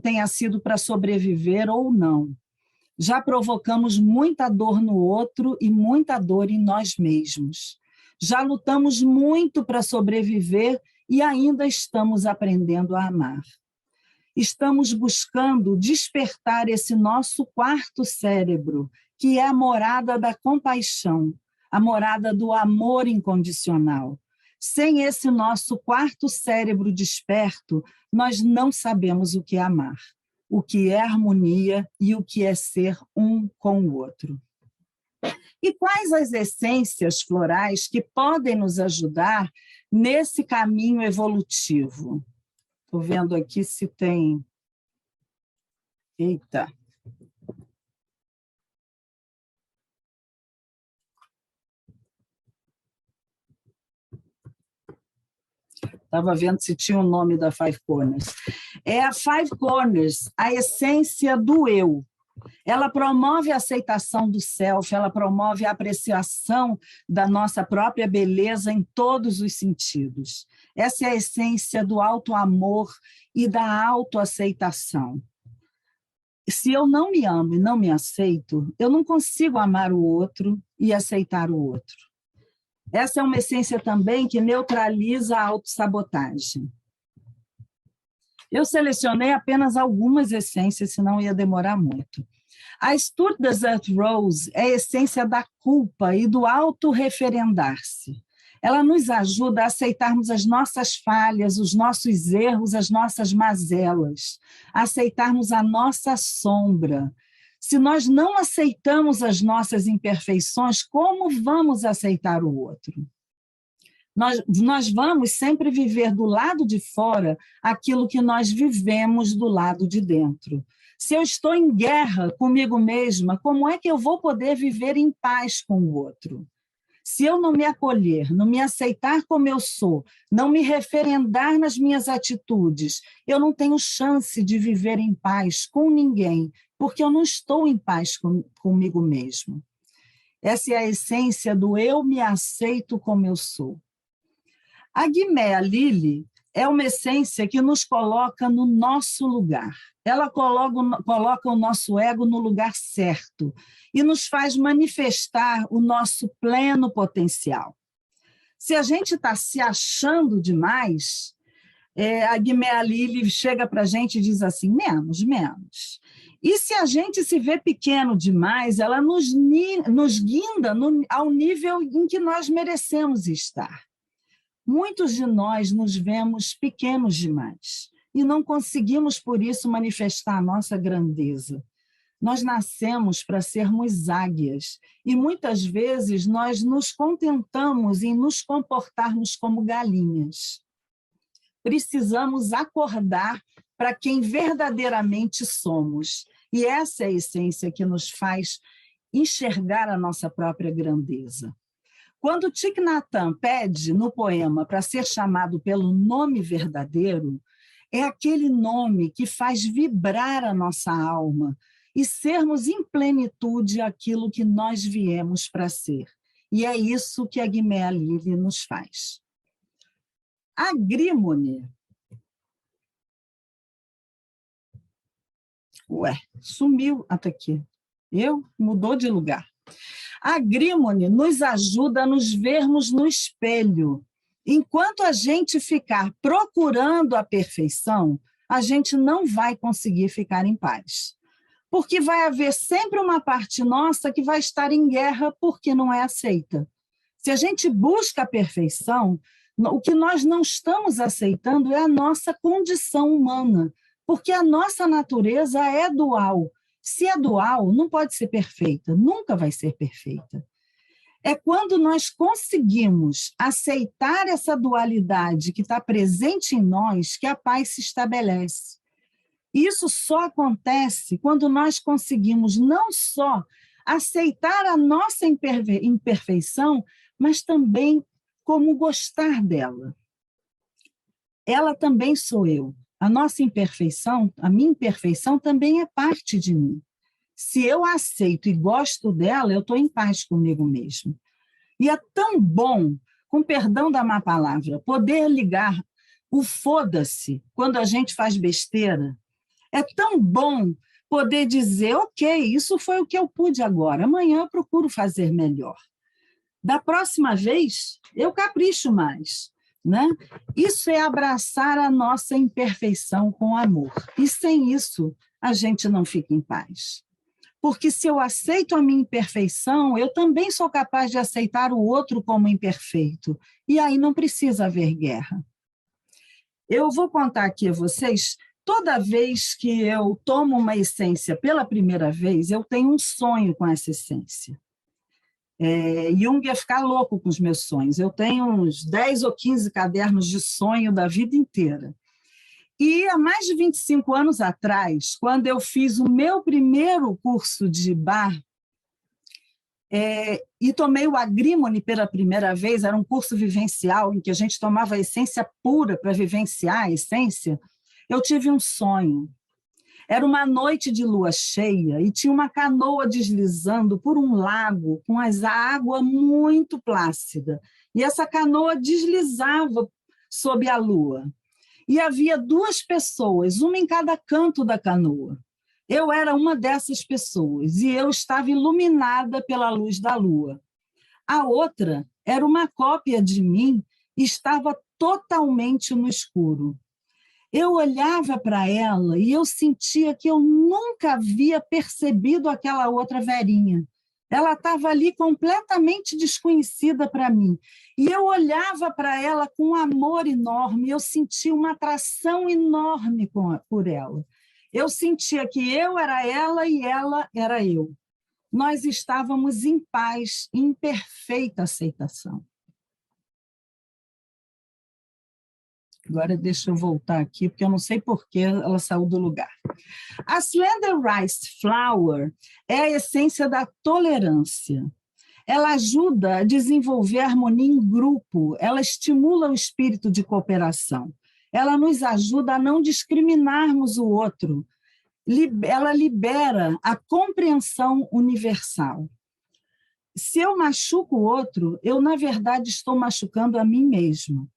tenha sido para sobreviver ou não. Já provocamos muita dor no outro e muita dor em nós mesmos. Já lutamos muito para sobreviver e ainda estamos aprendendo a amar. Estamos buscando despertar esse nosso 4º cérebro, que é a morada da compaixão, a morada do amor incondicional. Sem esse nosso 4º cérebro desperto, nós não sabemos o que é amar, o que é harmonia e o que é ser um com o outro. E quais as essências florais que podem nos ajudar nesse caminho evolutivo? Estou vendo aqui se tem... Eita! Estava vendo se tinha o nome da Five Corners. É a Five Corners, a essência do eu. Ela promove a aceitação do self, ela promove a apreciação da nossa própria beleza em todos os sentidos. Essa é a essência do auto-amor e da autoaceitação. Se eu não me amo e não me aceito, eu não consigo amar o outro e aceitar o outro. Essa é uma essência também que neutraliza a autossabotagem. Eu selecionei apenas algumas essências, senão ia demorar muito. A Sturdy Desert Rose é a essência da culpa e do autorreferendar-se. Ela nos ajuda a aceitarmos as nossas falhas, os nossos erros, as nossas mazelas, a aceitarmos a nossa sombra. Se nós não aceitamos as nossas imperfeições, como vamos aceitar o outro? Nós vamos sempre viver do lado de fora aquilo que nós vivemos do lado de dentro. Se eu estou em guerra comigo mesma, como é que eu vou poder viver em paz com o outro? Se eu não me acolher, não me aceitar como eu sou, não me referendar nas minhas atitudes, eu não tenho chance de viver em paz com ninguém, porque eu não estou em paz comigo mesmo. Essa é a essência do eu me aceito como eu sou. A Guiméa Lili é uma essência que nos coloca no nosso lugar. Ela coloca o nosso ego no lugar certo e nos faz manifestar o nosso pleno potencial. Se a gente está se achando demais, a Guiméa Lily chega para a gente e diz assim, menos, menos. E se a gente se vê pequeno demais, ela nos guinda ao nível em que nós merecemos estar. Muitos de nós nos vemos pequenos demais e não conseguimos, por isso, manifestar a nossa grandeza. Nós nascemos para sermos águias e, muitas vezes, nós nos contentamos em nos comportarmos como galinhas. Precisamos acordar para quem verdadeiramente somos. E essa é a essência que nos faz enxergar a nossa própria grandeza. Quando Thich Nhat Hanh pede no poema para ser chamado pelo nome verdadeiro, é aquele nome que faz vibrar a nossa alma e sermos em plenitude aquilo que nós viemos para ser. E é isso que a Guiméa Lily nos faz. Agrimone. Ué, sumiu até aqui. Mudou de lugar. Agrimone nos ajuda a nos vermos no espelho. Enquanto a gente ficar procurando a perfeição, a gente não vai conseguir ficar em paz. Porque vai haver sempre uma parte nossa que vai estar em guerra porque não é aceita. Se a gente busca a perfeição, o que nós não estamos aceitando é a nossa condição humana, porque a nossa natureza é dual. Se é dual, não pode ser perfeita, nunca vai ser perfeita. É quando nós conseguimos aceitar essa dualidade que está presente em nós que a paz se estabelece. E isso só acontece quando nós conseguimos não só aceitar a nossa imperfeição, mas também como gostar dela. Ela também sou eu. A nossa imperfeição, a minha imperfeição também é parte de mim. Se eu aceito e gosto dela, eu estou em paz comigo mesmo. E é tão bom, com perdão da má palavra, poder ligar o foda-se quando a gente faz besteira. É tão bom poder dizer, ok, isso foi o que eu pude agora, amanhã eu procuro fazer melhor. Da próxima vez, eu capricho mais. Né? Isso é abraçar a nossa imperfeição com amor. E sem isso, a gente não fica em paz. Porque se eu aceito a minha imperfeição, eu também sou capaz de aceitar o outro como imperfeito. E aí não precisa haver guerra. Eu vou contar aqui a vocês, toda vez que eu tomo uma essência pela primeira vez, eu tenho um sonho com essa essência. Jung ia ficar louco com os meus sonhos. Eu tenho uns 10 ou 15 cadernos de sonho da vida inteira. E há mais de 25 anos atrás, quando eu fiz o meu primeiro curso de bar, e tomei o Agrimone pela primeira vez, era um curso vivencial em que a gente tomava a essência pura para vivenciar a essência, eu tive um sonho. Era uma noite de lua cheia e tinha uma canoa deslizando por um lago com a água muito plácida. E essa canoa deslizava sob a lua. E havia 2 pessoas, uma em cada canto da canoa. Eu era uma dessas pessoas e eu estava iluminada pela luz da lua. A outra era uma cópia de mim e estava totalmente no escuro. Eu olhava para ela e eu sentia que eu nunca havia percebido aquela outra Verinha. Ela estava ali completamente desconhecida para mim. E eu olhava para ela com um amor enorme, eu sentia uma atração enorme por ela. Eu sentia que eu era ela e ela era eu. Nós estávamos em paz, em perfeita aceitação. Agora deixa eu voltar aqui, porque eu não sei por que ela saiu do lugar. A Slender Rice Flower é a essência da tolerância. Ela ajuda a desenvolver a harmonia em grupo, ela estimula o espírito de cooperação. Ela nos ajuda a não discriminarmos o outro. Ela libera a compreensão universal. Se eu machuco o outro, eu, na verdade, estou machucando a mim mesmo.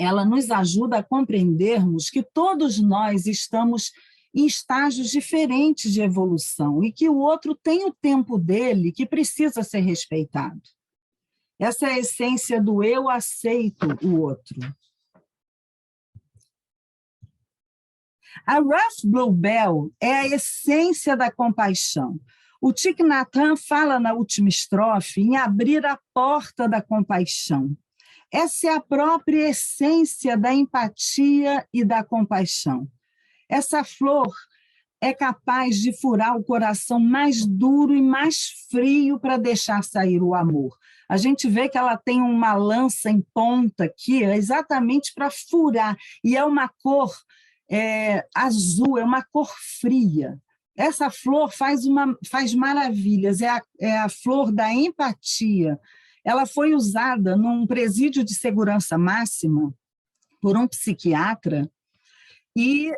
ela nos ajuda a compreendermos que todos nós estamos em estágios diferentes de evolução e que o outro tem o tempo dele que precisa ser respeitado. Essa é a essência do eu aceito o outro. A Ruth Bluebell é a essência da compaixão. O Thich Nhat Hanh fala na última estrofe em abrir a porta da compaixão. Essa é a própria essência da empatia e da compaixão. Essa flor é capaz de furar o coração mais duro e mais frio para deixar sair o amor. A gente vê que ela tem uma lança em ponta aqui, exatamente para furar, e é uma cor azul, é uma cor fria. Essa flor faz maravilhas, é a flor da empatia. Ela foi usada num presídio de segurança máxima por um psiquiatra e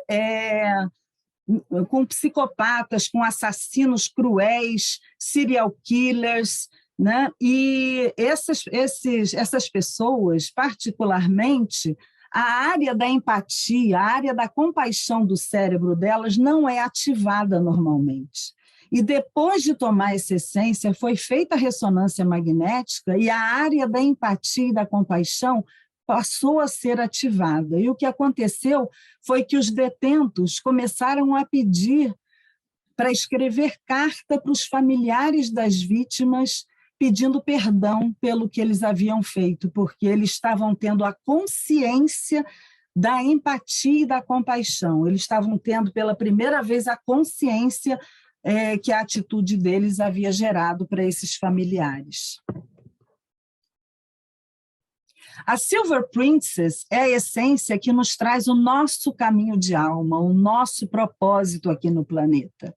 com psicopatas, com assassinos cruéis, serial killers, né? E essas pessoas, particularmente, a área da empatia, a área da compaixão do cérebro delas não é ativada normalmente. E depois de tomar essa essência, foi feita a ressonância magnética e a área da empatia e da compaixão passou a ser ativada. E o que aconteceu foi que os detentos começaram a pedir para escrever carta para os familiares das vítimas, pedindo perdão pelo que eles haviam feito, porque eles estavam tendo a consciência da empatia e da compaixão. Eles estavam tendo pela primeira vez a consciência que a atitude deles havia gerado para esses familiares. A Silver Princess é a essência que nos traz o nosso caminho de alma, o nosso propósito aqui no planeta.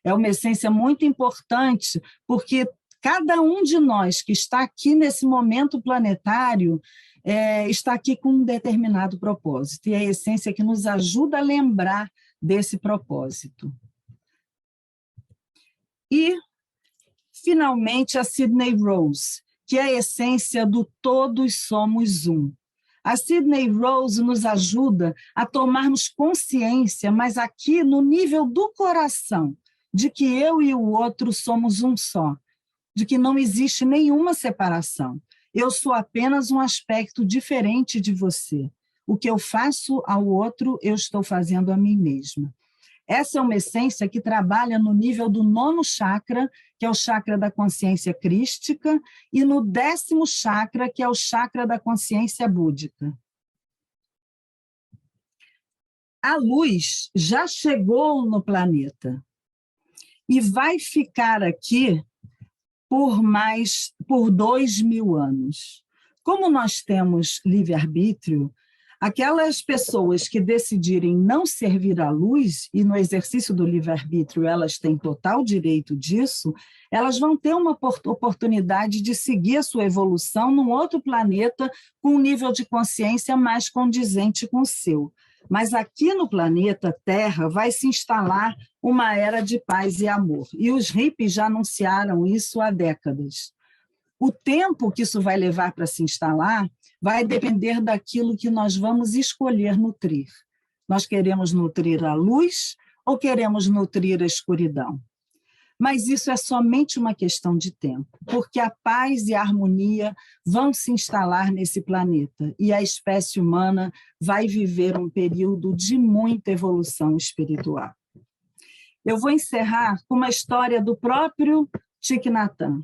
É uma essência muito importante, porque cada um de nós que está aqui nesse momento planetário está aqui com um determinado propósito, e é a essência que nos ajuda a lembrar desse propósito. E, finalmente, a Sidney Rose, que é a essência do todos somos um. A Sidney Rose nos ajuda a tomarmos consciência, mas aqui no nível do coração, de que eu e o outro somos um só, de que não existe nenhuma separação. Eu sou apenas um aspecto diferente de você. O que eu faço ao outro, eu estou fazendo a mim mesma. Essa é uma essência que trabalha no nível do 9º chakra, que é o chakra da consciência crística, e no 10º chakra, que é o chakra da consciência búdica. A luz já chegou no planeta e vai ficar aqui por 2.000 anos. Como nós temos livre-arbítrio, aquelas pessoas que decidirem não servir à luz, e no exercício do livre-arbítrio elas têm total direito disso, elas vão ter uma oportunidade de seguir a sua evolução num outro planeta com um nível de consciência mais condizente com o seu. Mas aqui no planeta Terra vai se instalar uma era de paz e amor. E os hippies já anunciaram isso há décadas. O tempo que isso vai levar para se instalar vai depender daquilo que nós vamos escolher nutrir. Nós queremos nutrir a luz ou queremos nutrir a escuridão? Mas isso é somente uma questão de tempo, porque a paz e a harmonia vão se instalar nesse planeta e a espécie humana vai viver um período de muita evolução espiritual. Eu vou encerrar com uma história do próprio Thich Nhat Hanh.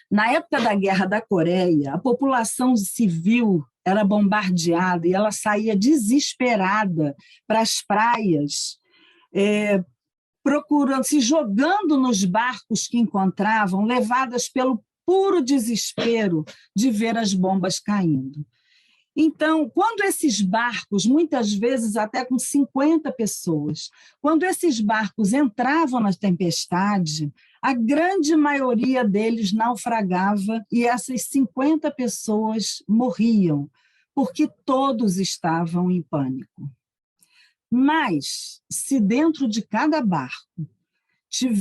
Na época da Guerra da Coreia, a população civil era bombardeada e ela saía desesperada para as praias, procurando, se jogando nos barcos que encontravam, levadas pelo puro desespero de ver as bombas caindo. Então, quando esses barcos, muitas vezes até com 50 pessoas, quando esses barcos entravam na tempestade, a grande maioria deles naufragava e essas 50 pessoas morriam, porque todos estavam em pânico. Mas, se dentro de cada barco,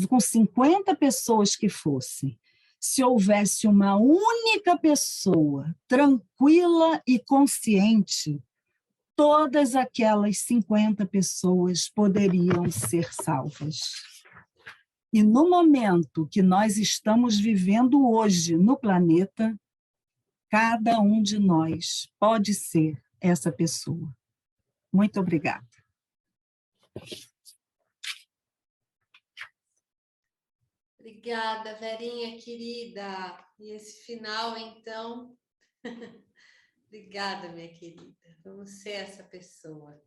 com 50 pessoas que fossem, se houvesse uma única pessoa tranquila e consciente, todas aquelas 50 pessoas poderiam ser salvas. E no momento que nós estamos vivendo hoje no planeta, cada um de nós pode ser essa pessoa. Muito obrigada. Obrigada, Verinha, querida. E esse final, então... Obrigada, minha querida. Vamos ser essa pessoa.